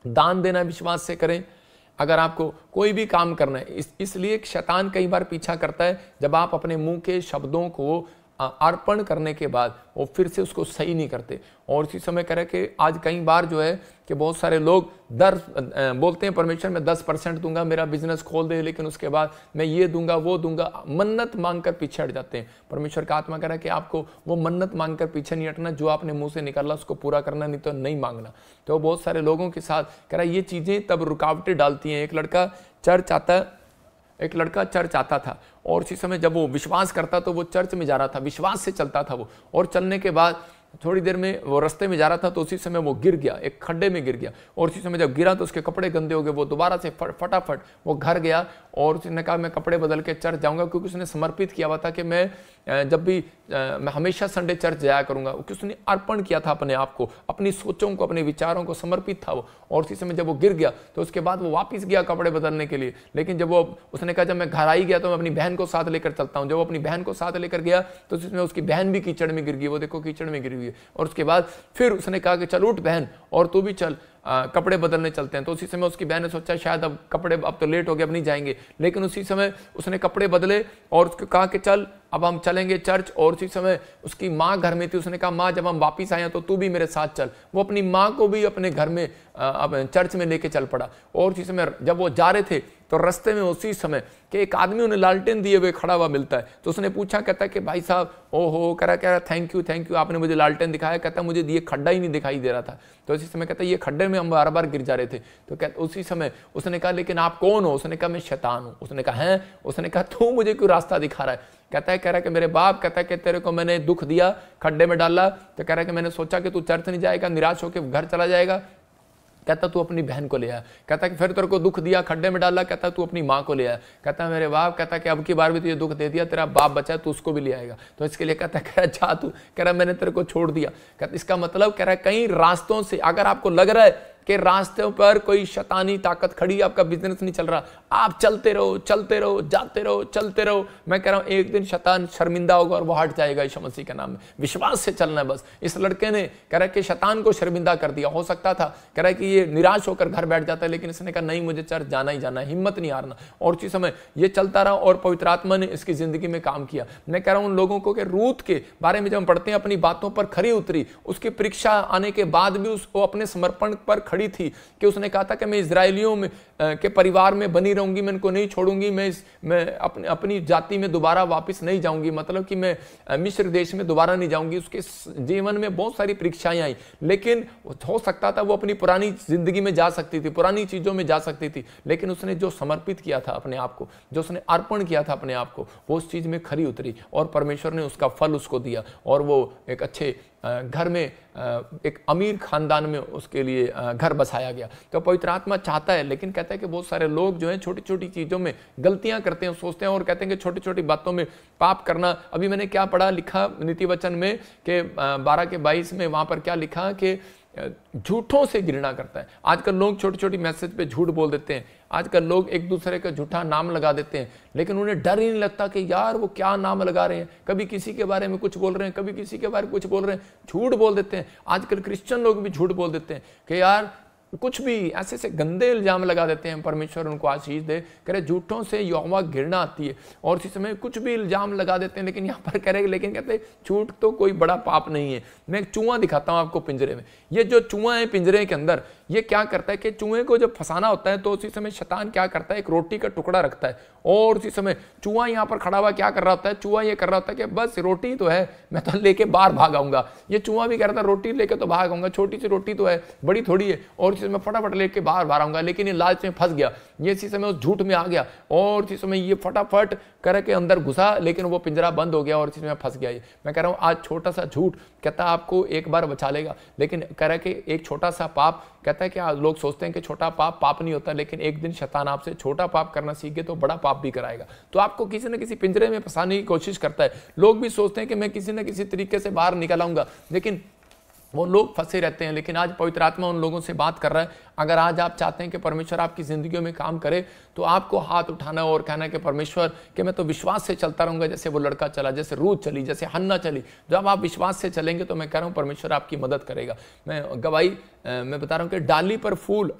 Speaker 1: दान देना विश्वास से करें। अगर आपको कोई भी काम करना है, इसलिए शैतान कई बार पीछा करता है जब आप अपने मुंह के शब्दों को अर्पण करने के बाद वो फिर से उसको सही नहीं करते। और इसी समय कह रहे कि आज कई बार जो है कि बहुत सारे लोग बोलते हैं परमेश्वर मैं 10% दूंगा, मेरा बिजनेस खोल दे, लेकिन उसके बाद मैं ये दूंगा वो दूंगा, मन्नत मांगकर पीछे हट जाते हैं। परमेश्वर का आत्मा कह रहा है कि आपको वो मन्नत मांगकर पीछे नहीं हटना, जो आपने मुंह से निकाला उसको पूरा करना, नहीं तो नहीं मांगना। तो बहुत सारे लोगों के साथ कह रहा है ये चीजें तब रुकावटें डालती हैं। एक लड़का चर्च आता था, और उसी समय जब वो विश्वास करता तो वो चर्च में जा रहा था, विश्वास से चलता था वो, और चलने के बाद थोड़ी देर में वो रास्ते में जा रहा था तो उसी समय वो गिर गया, एक खड्डे में गिर गया, और उसी समय जब गिरा तो उसके कपड़े गंदे हो गए। वो दोबारा से फटाफट वो घर गया और उसने कहा मैं कपड़े बदल के चर्च जाऊंगा, क्योंकि उसने समर्पित किया हुआ था कि मैं जब भी मैं हमेशा संडे चर्च जाया करूंगा, क्योंकि उसने अर्पण किया था अपने आप को, अपनी सोचों को, अपने विचारों को समर्पित था वो। और उसी समय जब वो गिर गया तो उसके बाद वो वापस गया कपड़े बदलने के लिए, लेकिन जब वो उसने कहा जब मैं घर आई गया तो मैं अपनी बहन को साथ लेकर चलता हूँ। जब वो अपनी बहन को साथ लेकर गया तो उसमें उसकी बहन भी कीचड़ में गिर गई, वो देखो कीचड़ में गिर गई। और उसके बाद फिर उसने कहा कि चल उठ बहन और तू भी चल, कपड़े बदलने चलते हैं। तो उसी समय उसकी बहन ने सोचा शायद अब तो लेट हो गया, अब नहीं जाएंगे, लेकिन उसी समय उसने कपड़े बदले और उसको कहा कि चल अब हम चलेंगे चर्च। और उसी समय उसकी माँ घर में थी, उसने कहा माँ जब हम वापिस आए तो तू भी मेरे साथ चल। वो अपनी माँ को भी अपने घर में चर्च में लेके चल पड़ा। और उसी समय जब वो जा रहे थे तो रास्ते में उसी समय कि एक आदमी उन्हें लालटेन दिए हुए खड़ा हुआ मिलता है। तो उसने पूछा, कहता है कि भाई साहब ओहो, कह रहा थैंक यू आपने मुझे लालटेन दिखाया। कहता मुझे ये खड्डा ही नहीं दिखाई दे रहा था। तो उसी समय कहता ये खड्डे में हम बार बार गिर जा रहे थे। तो कहता उसी समय उसने कहा लेकिन आप कौन हो? उसने कहा मैं शैतान हूं। उसने कहा हैं? उसने कहा तू मुझे क्यों रास्ता दिखा रहा है? कहता है, कह रहा है कि मेरे बाप, कहता है कि तेरे को मैंने दुख दिया, खड्डे में डाला, तो कह रहा है कि मैंने सोचा कि तू चर्च नहीं जाएगा, निराश होकर घर चला जाएगा। कहता तू अपनी बहन को ले आया। कहता कि फिर तेरे को दुख दिया, खड्डे में डाला, कहता तू अपनी माँ को ले आया। कहता मेरे बाप, कहता कि अब की बार भी तुझे दुख दे दिया, तेरा बाप बचा है, तू उसको भी ले आएगा। तो इसके लिए कहता कह रहा जा तू, कह रहा मैंने तेरे को छोड़ दिया। कहता इसका मतलब कह रहा है कई रास्तों से अगर आपको लग रहा है कि रास्ते पर कोई शैतानी ताकत खड़ी, आपका बिजनेस नहीं चल रहा, आप चलते रहो, चलते रहो, जाते रहो, चलते रहो। मैं कह रहा हूं एक दिन शैतान शर्मिंदा होगा और वो हट जाएगा यीशु मसीह के नाम में। विश्वास से चलना है बस। इस लड़के ने कह रहा है कि शैतान को शर्मिंदा कर दिया। हो सकता था कह रहा है कि ये निराश होकर घर बैठ जाता है, लेकिन इसने कहा नहीं, मुझे चर्च जाना ही जाना है, हिम्मत नहीं हारना। और उसी समय ये चलता रहा और पवित्र आत्मा ने इसकी जिंदगी में काम किया। मैं कह रहा हूं उन लोगों को कि रूत के बारे में जब हम पढ़ते हैं, अपनी बातों पर खरी उतरी, उसकी परीक्षा आने के बाद भी उसको अपने समर्पण पर खड़ी थी कि उसने कहा था कि मैं इजरायलियों में के परिवार में बनी रहूंगी, मैं इनको नहीं छोड़ूंगी, मैं अपनी जाति में दोबारा वापस नहीं जाऊंगी, मतलब कि मैं मिस्र देश में दोबारा नहीं जाऊंगी। उसके जीवन में बहुत सारी परीक्षाएं आई, लेकिन हो सकता था वो अपनी पुरानी जिंदगी में जा सकती थी, पुरानी चीजों में जा सकती थी, लेकिन उसने जो समर्पित किया था अपने आप को, जो उसने अर्पण किया था अपने आप को, वो उस चीज में खरी उतरी और परमेश्वर ने उसका फल उसको दिया और वो एक अच्छे घर में, एक अमीर खानदान में उसके लिए घर बसाया गया। तो पवित्र आत्मा चाहता है, लेकिन कहता है कि बहुत सारे लोग जो हैं छोटी छोटी चीज़ों में गलतियां करते हैं, सोचते हैं और कहते हैं कि छोटी छोटी बातों में पाप करना। अभी मैंने क्या पढ़ा, लिखा नीति वचन में कि 12:22 में वहाँ पर क्या लिखा कि झूठों से घृणा करता है। आजकल लोग छोटी छोटी मैसेज पे झूठ बोल देते हैं, आजकल लोग एक दूसरे का झूठा नाम लगा देते हैं, लेकिन उन्हें डर ही नहीं लगता कि यार वो क्या नाम लगा रहे हैं। कभी किसी के बारे में कुछ बोल रहे हैं, कभी किसी के बारे में कुछ बोल रहे हैं, झूठ बोल देते हैं। आजकल क्रिश्चियन लोग भी झूठ बोल देते हैं कि यार कुछ भी ऐसे से गंदे इल्जाम लगा देते हैं। परमेश्वर उनको आशीष दे, कह रहे झूठों से यहोवा घृणा आती है और इसी समय कुछ भी इल्जाम लगा देते हैं। लेकिन यहाँ पर कह रहे, लेकिन कहते झूठ तो कोई बड़ा पाप नहीं है। मैं एक चूहा दिखाता हूँ आपको पिंजरे में। ये जो चूहा है पिंजरे के अंदर, ये क्या करता है कि चूहे को जब फंसाना होता है तो उसी समय शैतान क्या करता है, एक रोटी का टुकड़ा रखता है और उसी समय चूहा यहाँ पर खड़ा हुआ क्या कर रहा होता है, चूहा ये कर रहा होता है कि बस रोटी तो है, मैं तो लेके बाहर भाग आऊंगा। ये चूहा भी कह रहा था रोटी लेके तो भाग आऊंगा, छोटी सी रोटी तो है, बड़ी थोड़ी है, और इसी समय फटाफट लेके बाहर आऊंगा। लेकिन ये लालच में फंस गया, ये इसी समय उस झूठ में आ गया और इसी समय ये फटाफट करके अंदर घुसा, लेकिन वो पिंजरा बंद हो गया और इसी समय फंस गया। मैं कह रहा हूँ आज छोटा सा झूठ कहता है आपको एक बार बचा लेगा, लेकिन कह रहा है कि एक छोटा सा पाप, कहता है कि लोग सोचते हैं कि छोटा पाप पाप नहीं होता, लेकिन एक दिन शैतान आपसे छोटा पाप करना सीख गए तो बड़ा पाप भी कराएगा। तो आपको किसी न किसी पिंजरे में फंसाने की कोशिश करता है। लोग भी सोचते हैं कि मैं किसी न किसी तरीके से बाहर निकल आऊंगा, लेकिन वो लोग फंसे रहते हैं। लेकिन आज पवित्र आत्मा उन लोगों से बात कर रहा है। अगर आज आप चाहते हैं कि परमेश्वर आपकी जिंदगी में काम करे, तो आपको हाथ उठाना और कहना है कि परमेश्वर कि मैं तो विश्वास से चलता रहूंगा, जैसे वो लड़का चला, जैसे रूत चली, जैसे हन्ना चली। जब आप विश्वास से चलेंगे तो मैं कह रहा हूँ परमेश्वर आपकी मदद करेगा। मैं गवाही मैं बता रहा हूँ कि डाली पर फूल,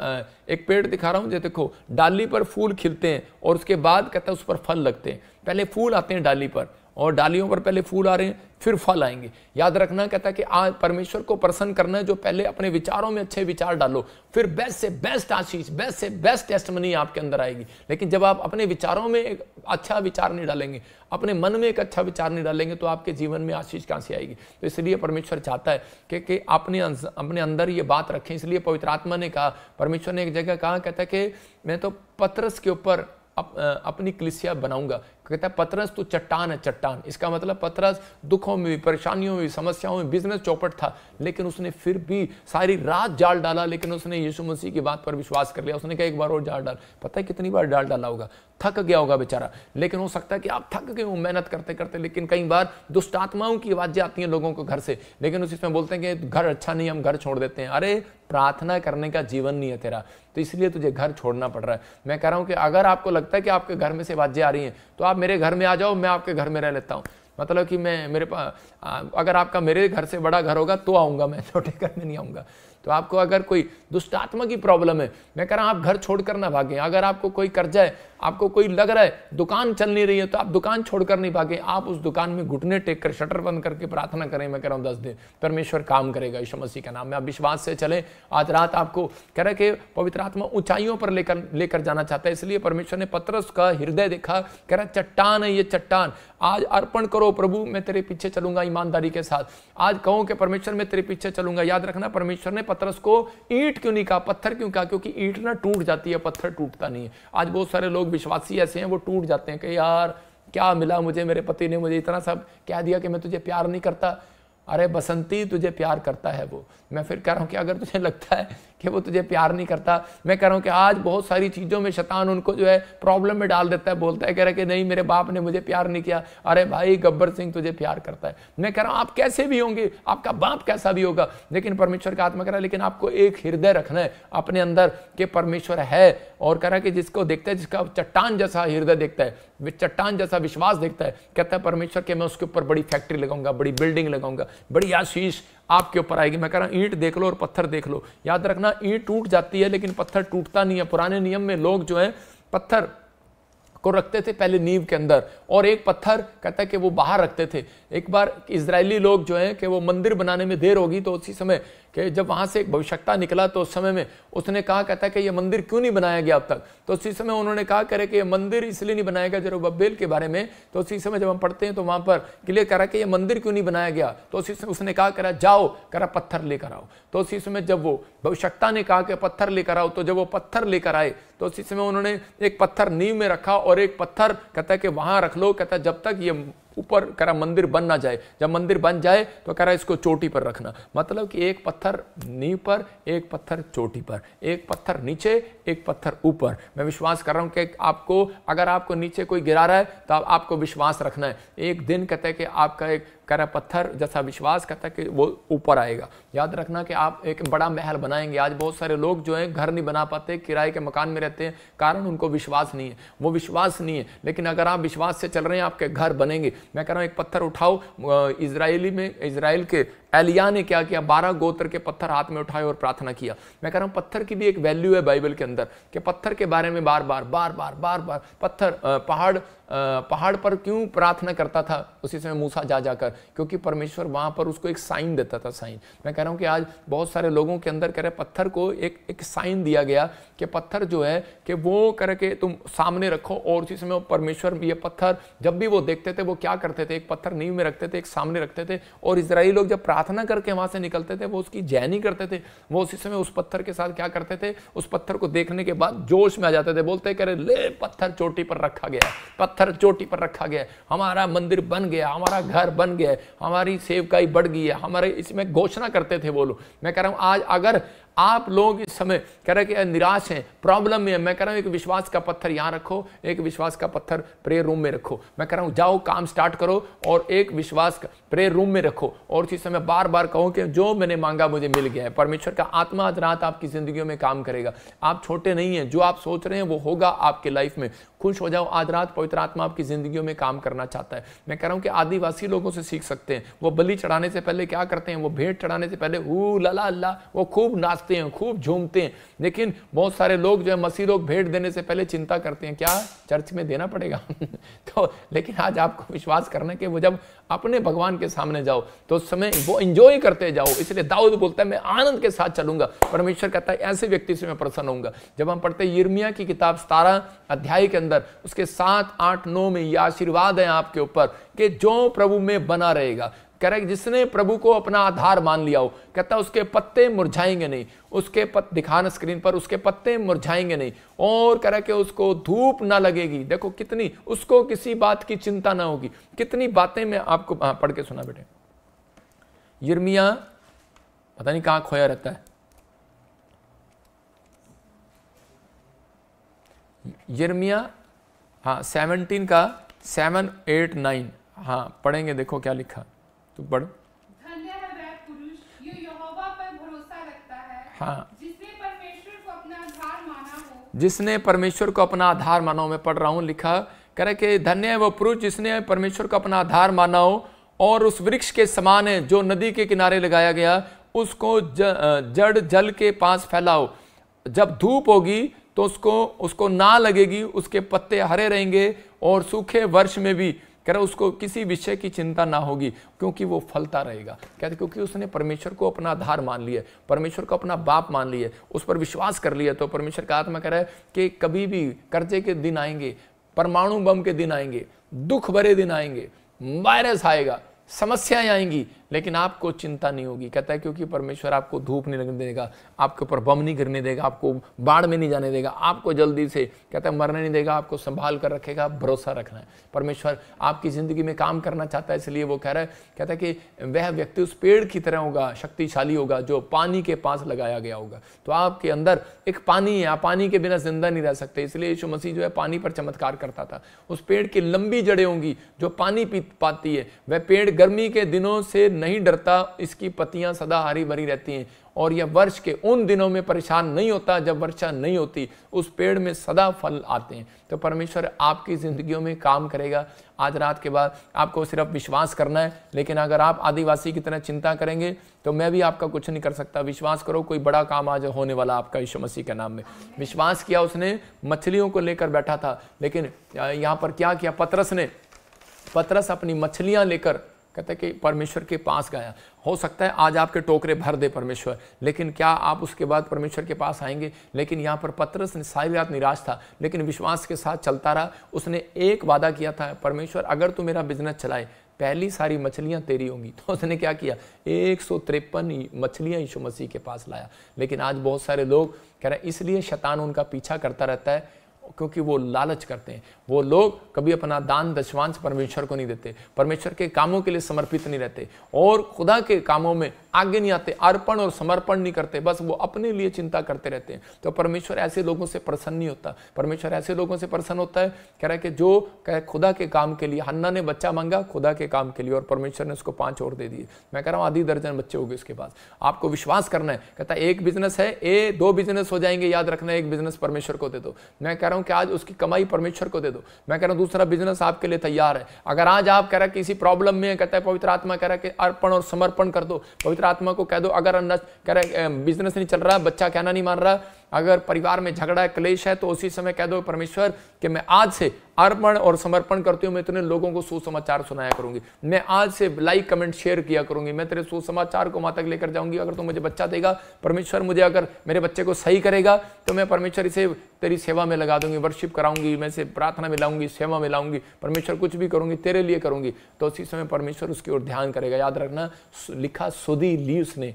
Speaker 1: एक पेड़ दिखा रहा हूँ, जो देखो डाली पर फूल खिलते हैं और उसके बाद कहता है उस पर फल लगते हैं। पहले फूल आते हैं डाली पर और डालियों पर पहले फूल आ रहे हैं, फिर फल आएंगे। याद रखना, कहता है कि आज परमेश्वर को प्रसन्न करना है, जो पहले अपने विचारों में अच्छे विचार डालो, फिर बेस्ट से बेस्ट आशीष, बेस्ट से बेस्ट टेस्टमनी आपके अंदर आएगी। लेकिन जब आप अपने विचारों में एक अच्छा विचार नहीं डालेंगे, अपने मन में एक अच्छा विचार नहीं डालेंगे, तो आपके जीवन में आशीष कहाँ से आएगी। तो इसलिए परमेश्वर चाहता है कि अपने अंदर ये बात रखें। इसलिए पवित्र आत्मा ने कहा, परमेश्वर ने एक जगह कहा, कहता है कि मैं तो पतरस के ऊपर अपनी कलीसिया बनाऊंगा। कहता है पतरस तो चट्टान है, चट्टान। इसका मतलब पतरस दुखों में भी, परेशानियों में भी, समस्याओं में, बिजनेस चौपट था, लेकिन उसने फिर भी सारी रात जाल डाला, लेकिन उसने यीशु मसीह की बात पर विश्वास कर लिया। उसने कहा एक बार और जाल डाल। पता है कितनी बार जाल डाला होगा, थक गया होगा बेचारा। लेकिन हो सकता है कि आप थक गए हो मेहनत करते करते, लेकिन कई बार दुष्ट आत्माओं की आवाजें आती हैं लोगों को घर से, लेकिन उसी में बोलते हैं कि घर अच्छा नहीं, हम घर छोड़ देते हैं। अरे प्रार्थना करने का जीवन नहीं है तेरा, तो इसलिए तुझे घर छोड़ना पड़ रहा है। मैं कह रहा हूं कि अगर आपको लगता है कि आपके घर में से आवाजें आ रही हैं, तो आप मेरे घर में आ जाओ, मैं आपके घर में रह लेता हूं। मतलब कि मैं मेरे पास, अगर आपका मेरे घर से बड़ा घर होगा तो आऊंगा, मैं छोटे घर में नहीं आऊंगा। तो आपको अगर कोई दुष्ट आत्मा की प्रॉब्लम है, मैं कह रहा हूं आप घर छोड़कर ना भागें। अगर आपको कोई कर्जा है, आपको कोई लग रहा है दुकान चल नहीं रही है, तो आप दुकान छोड़कर नहीं भागें। आप उस दुकान में घुटने टेक कर, शटर बंद करके प्रार्थना करें। मैं कह रहा हूं 10 दिन परमेश्वर काम करेगा यीशु मसीह का नाम में। आप विश्वास से चलें। आज रात आपको कह रहा है कि पवित्र आत्मा ऊंचाइयों पर लेकर जाना चाहता है। इसलिए परमेश्वर ने पतरस का हृदय देखा, कह रहा चट्टान है ये चट्टान, आज अर्पण करो प्रभु, मैं तेरे पीछे चलूंगा ईमानदारी के साथ। आज कहो कि परमेश्वर मैं तेरे पीछे चलूंगा। याद रखना, परमेश्वर ने पतरस को ईंट क्यों नहीं कहा, पत्थर क्यों कहा? क्योंकि ईंट ना टूट जाती है, पत्थर टूटता नहीं है। आज बहुत सारे लोग विश्वासी ऐसे हैं, वो टूट जाते हैं कि यार क्या मिला मुझे, मेरे पति ने मुझे इतना सब कह दिया कि मैं तुझे प्यार नहीं करता। अरे बसंती, तुझे प्यार करता है वो। मैं फिर कह रहा हूँ कि अगर तुझे लगता है कि वो तुझे प्यार नहीं करता, मैं कह रहा हूँ कि आज बहुत सारी चीज़ों में शैतान उनको जो है प्रॉब्लम में डाल देता है, बोलता है, कह रहा है कि नहीं मेरे बाप ने मुझे प्यार नहीं किया। अरे भाई गब्बर सिंह तुझे प्यार करता है। मैं कह रहा हूँ आप कैसे भी होंगे, आपका बाप कैसा भी होगा, लेकिन परमेश्वर का आत्मा कह रहा है लेकिन आपको एक हृदय रखना है अपने अंदर कि परमेश्वर है, और कह रहा है कि जिसको देखता है, जिसका चट्टान जैसा हृदय देखता है, चट्टान जैसा विश्वास देखता है, कहता है परमेश्वर के मैं उसके ऊपर बड़ी फैक्ट्री लगाऊंगा, बड़ी बिल्डिंग लगाऊंगा, बड़ी आशीष आपके ऊपर आएगी। मैं कह रहा हूं ईंट देख लो और पत्थर देख लो, याद रखना ईंट टूट जाती है लेकिन पत्थर टूटता नहीं है। पुराने नियम में लोग जो है पत्थर को रखते थे पहले नींव के अंदर, और एक पत्थर कहता है कि वो बाहर रखते थे। एक बार इजरायली लोग जो है कि वो मंदिर बनाने में देर होगी, तो उसी समय कि जब वहां से एक भविष्यवक्ता निकला तो उस समय में उसने कहा, कहता है कि ये मंदिर क्यों नहीं बनाया गया अब तक। तो उसी समय उन्होंने कहा करे कि ये मंदिर इसलिए नहीं बनाया गया जरुब्बाबेल के बारे में। तो उसी समय जब हम पढ़ते हैं तो वहां पर क्लियर करा कि ये मंदिर क्यों नहीं बनाया गया। तो उसी समय उसने कहा करा जाओ, करा पत्थर लेकर आओ। तो उसी समय जब वो भविष्यवक्ता ने कहा कि पत्थर लेकर आओ, तो जब वो पत्थर लेकर आए तो उसी समय उन्होंने एक पत्थर नींव में रखा और एक पत्थर कहता है कि वहां रख लो, कहता है जब तक ये ऊपर करा मंदिर बन ना जाए। जब मंदिर बन जाए तो करा इसको चोटी पर रखना। मतलब कि एक पत्थर नींव पर, एक पत्थर चोटी पर, एक पत्थर नीचे, एक पत्थर ऊपर। मैं विश्वास कर रहा हूं कि आपको, अगर आपको नीचे कोई गिरा रहा है तो आपको विश्वास रखना है। एक दिन कहता है कि आपका एक करा पत्थर जैसा विश्वास कहता है कि वो ऊपर आएगा। याद रखना कि आप एक बड़ा महल बनाएंगे। आज बहुत सारे लोग जो हैं घर नहीं बना पाते, किराए के मकान में रहते हैं, कारण उनको विश्वास नहीं है, वो विश्वास नहीं है। लेकिन अगर आप विश्वास से चल रहे हैं आपके घर बनेंगे। मैं कह रहा हूं एक पत्थर उठाओ। इजराइल के एलिया ने क्या किया, 12 गोत्र के पत्थर हाथ में उठाए और प्रार्थना किया। मैं कह रहा हूं पत्थर की भी एक वैल्यू है बाइबल के अंदर, कि पत्थर के बारे में बार बार पत्थर पहाड़ पर क्यों प्रार्थना करता था उसी समय मूसा जा जाकर, क्योंकि परमेश्वर वहां पर उसको एक साइन देता था, साइन। मैं कह रहा हूं कि आज बहुत सारे लोगों के अंदर कह रहे पत्थर को एक साइन दिया गया कि पत्थर जो है कि वो करके तुम सामने रखो, और उसी समय परमेश्वर ये पत्थर जब भी वो देखते थे वो क्या करते थे, एक पत्थर नींव में रखते थे, एक सामने रखते थे, और इजराइली लोग जब प्रार्थना करके वहां से निकलते थे वो उसकी जय नहीं करते थे, वो उसी समय उस पत्थर के साथ क्या करते थे, उस पत्थर को देखने के बाद जोश में आ जाते थे, बोलते करे ले पत्थर चोटी पर रखा गया, पत्थर चोटी पर रखा गया, हमारा मंदिर बन गया, हमारा घर बन गया, हमारी सेवकाई बढ़ गई है, हमारे इसमें घोषणा करते थे वो लोग। मैं कह रहा हूं आज अगर आप लोग इस समय कह रहे कि निराश हैं, प्रॉब्लम में है, मैं कह रहा हूं एक विश्वास का पत्थर यहां रखो, एक विश्वास का पत्थर प्रेयर रूम में रखो। मैं कह रहा हूं जाओ काम स्टार्ट करो और एक विश्वास का प्रेयर रूम में रखो, और उसी समय बार बार कहो कि जो मैंने मांगा मुझे मिल गया है। परमेश्वर का आत्मा आज रात आपकी जिंदगियों में काम करेगा। आप छोटे नहीं हैं, जो आप सोच रहे हैं वो होगा आपके लाइफ में। खुश हो जाओ, आज रात पवित्र आत्मा आपकी जिंदगियों में काम करना चाहता है। मैं कह रहा हूं कि आदिवासी लोगों से सीख सकते हैं। वो बलि चढ़ाने से पहले क्या करते हैं, वो भेंट चढ़ाने से पहले ला ला वो खूब नाचते हैं, खूब झूमते हैं। लेकिन बहुत सारे लोग जो है मसीह लोग भेंट देने से पहले चिंता करते हैं, क्या चर्च में देना पड़ेगा तो लेकिन आज आपको विश्वास करना कि वो जब अपने भगवान के सामने जाओ तो उस समय वो एंजॉय करते जाओ। इसलिए दाऊद बोलता है मैं आनंद के साथ चलूंगा। परमेश्वर कहता है ऐसे व्यक्ति से मैं प्रसन्न होऊंगा। जब हम पढ़ते हैं यिर्मयाह की किताब 17 अध्याय के अंदर उसके 7, 8, 9 में ये आशीर्वाद है आपके ऊपर कि जो प्रभु में बना रहेगा। कह रहा है जिसने प्रभु को अपना आधार मान लिया हो, कहता उसके पत्ते मुरझाएंगे नहीं, उसके दिखाना स्क्रीन पर, उसके पत्ते मुरझाएंगे नहीं, और कह रहा है कि उसको धूप ना लगेगी। देखो कितनी, उसको किसी बात की चिंता ना होगी। कितनी बातें मैं आपको पढ़ के सुना बेटे। यिर्मयाह पता नहीं कहां खोया रहता है। यिर्मयाह 17 का 7, 8, 9 पढ़ेंगे। देखो क्या लिखा, तू पढ़।
Speaker 2: धन्य है वह पुरुष जो यहोवा पर भरोसा रखता है, जिसने परमेश्वर को अपना आधार माना हो।
Speaker 1: जिसने परमेश्वर को अपना आधार माना हो। मैं पढ़ रहा हूं, लिखा कह रहे कि धन्य है वो पुरुष जिसने परमेश्वर को अपना आधार माना हो, और उस वृक्ष के समान है जो नदी के किनारे लगाया गया, उसको जड़ जल के पास फैलाओ। जब धूप होगी तो उसको ना लगेगी, उसके पत्ते हरे रहेंगे, और सूखे वर्ष में भी कह रहा उसको किसी विषय की चिंता ना होगी, क्योंकि वो फलता रहेगा। कहते क्योंकि उसने परमेश्वर को अपना आधार मान लिया, परमेश्वर को अपना बाप मान लिया, उस पर विश्वास कर लिया। तो परमेश्वर का आत्मा कह रहा है कि कभी भी कर्जे के दिन आएंगे, परमाणु बम के दिन आएंगे, दुख भरे दिन आएंगे, वायरस आएगा, समस्याएं आएंगी, लेकिन आपको चिंता नहीं होगी। कहता है क्योंकि परमेश्वर आपको धूप नहीं लगने देगा, आपके ऊपर बम नहीं गिरने देगा, आपको बाढ़ में नहीं जाने देगा, आपको जल्दी से कहता है मरने नहीं देगा, आपको संभाल कर रखेगा। भरोसा रखना है। परमेश्वर आपकी जिंदगी में काम करना चाहता है, इसलिए वो कह रहा है, कहता है कि वह व्यक्ति उस पेड़ की तरह होगा, शक्तिशाली होगा, जो पानी के पास लगाया गया होगा। तो आपके अंदर एक पानी है, आप पानी के बिना जिंदा नहीं रह सकते। इसलिए यीशु मसीह जो है पानी पर चमत्कार करता था। उस पेड़ की लंबी जड़ें होंगी जो पानी पी पाती है। वह पेड़ गर्मी के दिनों से नहीं डरता, इसकी पत्तियां सदा हरी भरी रहती हैं और यह वर्ष के उन दिनों में परेशान नहीं होता जब वर्षा नहीं होती। उस पेड़ में सदा फल आते हैं। तो परमेश्वर आपकी जिंदगियों में काम करेगा। आज रात के बाद आपको सिर्फ विश्वास करना है, लेकिन अगर आप आदिवासी की तरह चिंता करेंगे तो मैं भी आपका कुछ नहीं कर सकता। विश्वास करो, कोई बड़ा काम आज होने वाला आपका यीशु मसीह के नाम में। विश्वास किया, उसने मछलियों को लेकर बैठा था, लेकिन यहाँ पर क्या किया पतरस अपनी मछलियां लेकर कहते कि परमेश्वर के पास गया। हो सकता है आज आपके टोकरे भर दे परमेश्वर, लेकिन क्या आप उसके बाद परमेश्वर के पास आएंगे? लेकिन यहाँ पर पतरस ने सारी रात निराश था, लेकिन विश्वास के साथ चलता रहा। उसने एक वादा किया था, परमेश्वर अगर तू मेरा बिजनेस चलाए, पहली सारी मछलियां तेरी होंगी। तो उसने क्या किया, 153 मछलियां यीशु मसीह के पास लाया। लेकिन आज बहुत सारे लोग कह रहे हैं, इसलिए शैतान उनका पीछा करता रहता है क्योंकि वो लालच करते हैं। वो लोग कभी अपना दान दशमांश परमेश्वर को नहीं देते, परमेश्वर के कामों के लिए समर्पित नहीं रहते और खुदा के कामों में आगे नहीं आते, अर्पण और समर्पण नहीं करते, बस वो अपने लिए चिंता करते रहते हैं। तो परमेश्वर ऐसे लोगों से प्रसन्न नहीं होता। परमेश्वर ऐसे लोगों से प्रसन्न होता है, कह रहा है कि जो कह खुदा के काम के लिए। हन्ना ने बच्चा मांगा खुदा के काम के लिए और परमेश्वर ने उसको 5 और दे दिए। मैं कह रहा हूँ आधी दर्जन बच्चे हो गए उसके पास। आपको विश्वास करना है। कहता है एक बिजनेस है, 2 बिजनेस हो जाएंगे, याद रखना, एक बिजनेस परमेश्वर को दे दो। मैं कह रहा हूँ कि आज उसकी कमाई परमेश्वर को दे दो। मैं कह रहा हूं दूसरा बिजनेस आपके लिए तैयार है। अगर आज आप कह रहे हैं किसी प्रॉब्लम में, कहता है पवित्र आत्मा कह रहा है कि अर्पण और समर्पण कर दो। पवित्र आत्मा को कह दो, अगर कह रहे बिजनेस नहीं चल रहा, बच्चा कहना नहीं मान रहा, अगर परिवार में झगड़ा है, क्लेश है, तो उसी समय कह दो परमेश्वर कि मैं आज से अर्पण और समर्पण करती हूँ। मैं इतने लोगों को सुसमाचार सुनाया करूंगी, मैं आज से लाइक कमेंट शेयर किया करूंगी, मैं तेरे सुसमाचार को वहां तक लेकर जाऊंगी। अगर तू मुझे बच्चा देगा परमेश्वर, मुझे अगर मेरे बच्चे को सही करेगा तो मैं परमेश्वर इसे तेरी सेवा में लगा दूंगी, वर्शिप कराऊंगी, मैं इसे प्रार्थना में लाऊंगी, सेवा में लाऊंगी, परमेश्वर कुछ भी करूंगी तेरे लिए करूंगी। तो उसी समय परमेश्वर उसकी ओर ध्यान करेगा। याद रखना, लिखा सुधी ली उसने।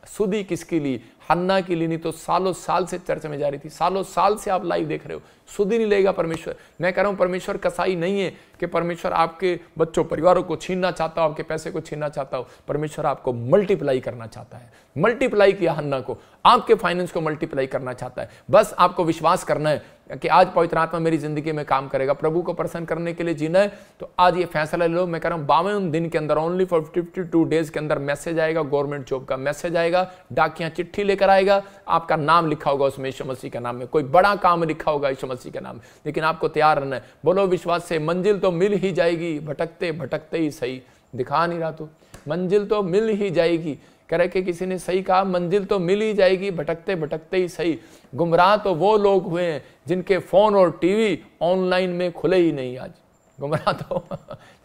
Speaker 1: सुधी किसकी ली? हन्ना की ली। नहीं तो सालों साल से चर्च में जा रही थी, सालों साल से आप लाइव देख रहे हो, सुधी नहीं लेगा परमेश्वर। मैं कह रहा हूं परमेश्वर कसाई नहीं है कि परमेश्वर आपके बच्चों परिवारों को छीनना चाहता हो, आपके पैसे को छीनना चाहता हो। परमेश्वर आपको मल्टीप्लाई करना चाहता है। मल्टीप्लाई किया हन्ना को, आपके फाइनेंस को मल्टीप्लाई करना चाहता है। बस आपको विश्वास करना है कि आज पवित्र आत्मा मेरी जिंदगी में काम करेगा। प्रभु को प्रसन्न करने के लिए जीना है तो आज ये फैसला ले लो। मैं कह रहा हूं 52 दिन के अंदर, ओनली फॉर 52 डेज के अंदर मैसेज आएगा, गवर्नमेंट जॉब का मैसेज आएगा, डाकिया चिट्ठी लेकर आएगा, आपका नाम लिखा होगा उसमें यीशु मसीह का नाम में, कोई बड़ा काम लिखा होगा यीशु मसीह का नाम। लेकिन आपको तैयार रहना है। बोलो विश्वास से, मंजिल तो मिल ही जाएगी, भटकते भटकते ही सही। दिखा नहीं रहा तू, मंजिल तो मिल ही जाएगी। कह रहे कि किसी ने सही कहा, मंजिल तो मिल ही जाएगी, भटकते भटकते ही सही। गुमराह तो वो लोग हुए हैं जिनके फोन और टीवी ऑनलाइन में खुले ही नहीं। आज गुमराह तो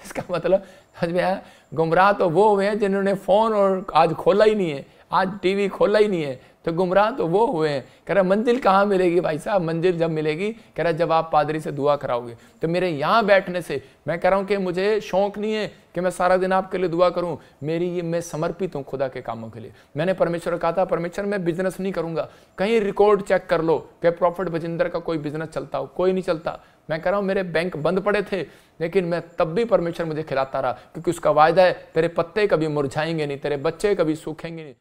Speaker 1: इसका मतलब समझ में आया? गुमराह तो वो हुए हैं जिन्होंने फोन और आज खोला ही नहीं है, आज टीवी खोला ही नहीं है। तो गुमराह तो वो हुए हैं। कह रहा मंजिल कहाँ मिलेगी भाई साहब? मंजिल जब मिलेगी, कह रहा जब आप पादरी से दुआ कराओगे। तो मेरे यहाँ बैठने से मैं कह रहा हूँ कि मुझे शौक नहीं है कि मैं सारा दिन आपके लिए दुआ करूँ। मैं समर्पित हूँ खुदा के कामों के लिए। मैंने परमेश्वर को कहा था, परमेश्वर मैं बिजनेस नहीं करूँगा। कहीं रिकॉर्ड चेक कर लो कि प्रॉफिट बजिंदर का कोई बिजनेस चलता हो, कोई नहीं चलता। मैं कह रहा हूँ मेरे बैंक बंद पड़े थे, लेकिन मैं तब भी परमेश्वर मुझे खिलाता रहा, क्योंकि उसका वायदा है तेरे पत्ते कभी मुरझाएंगे नहीं, तेरे बच्चे कभी सूखेंगे नहीं।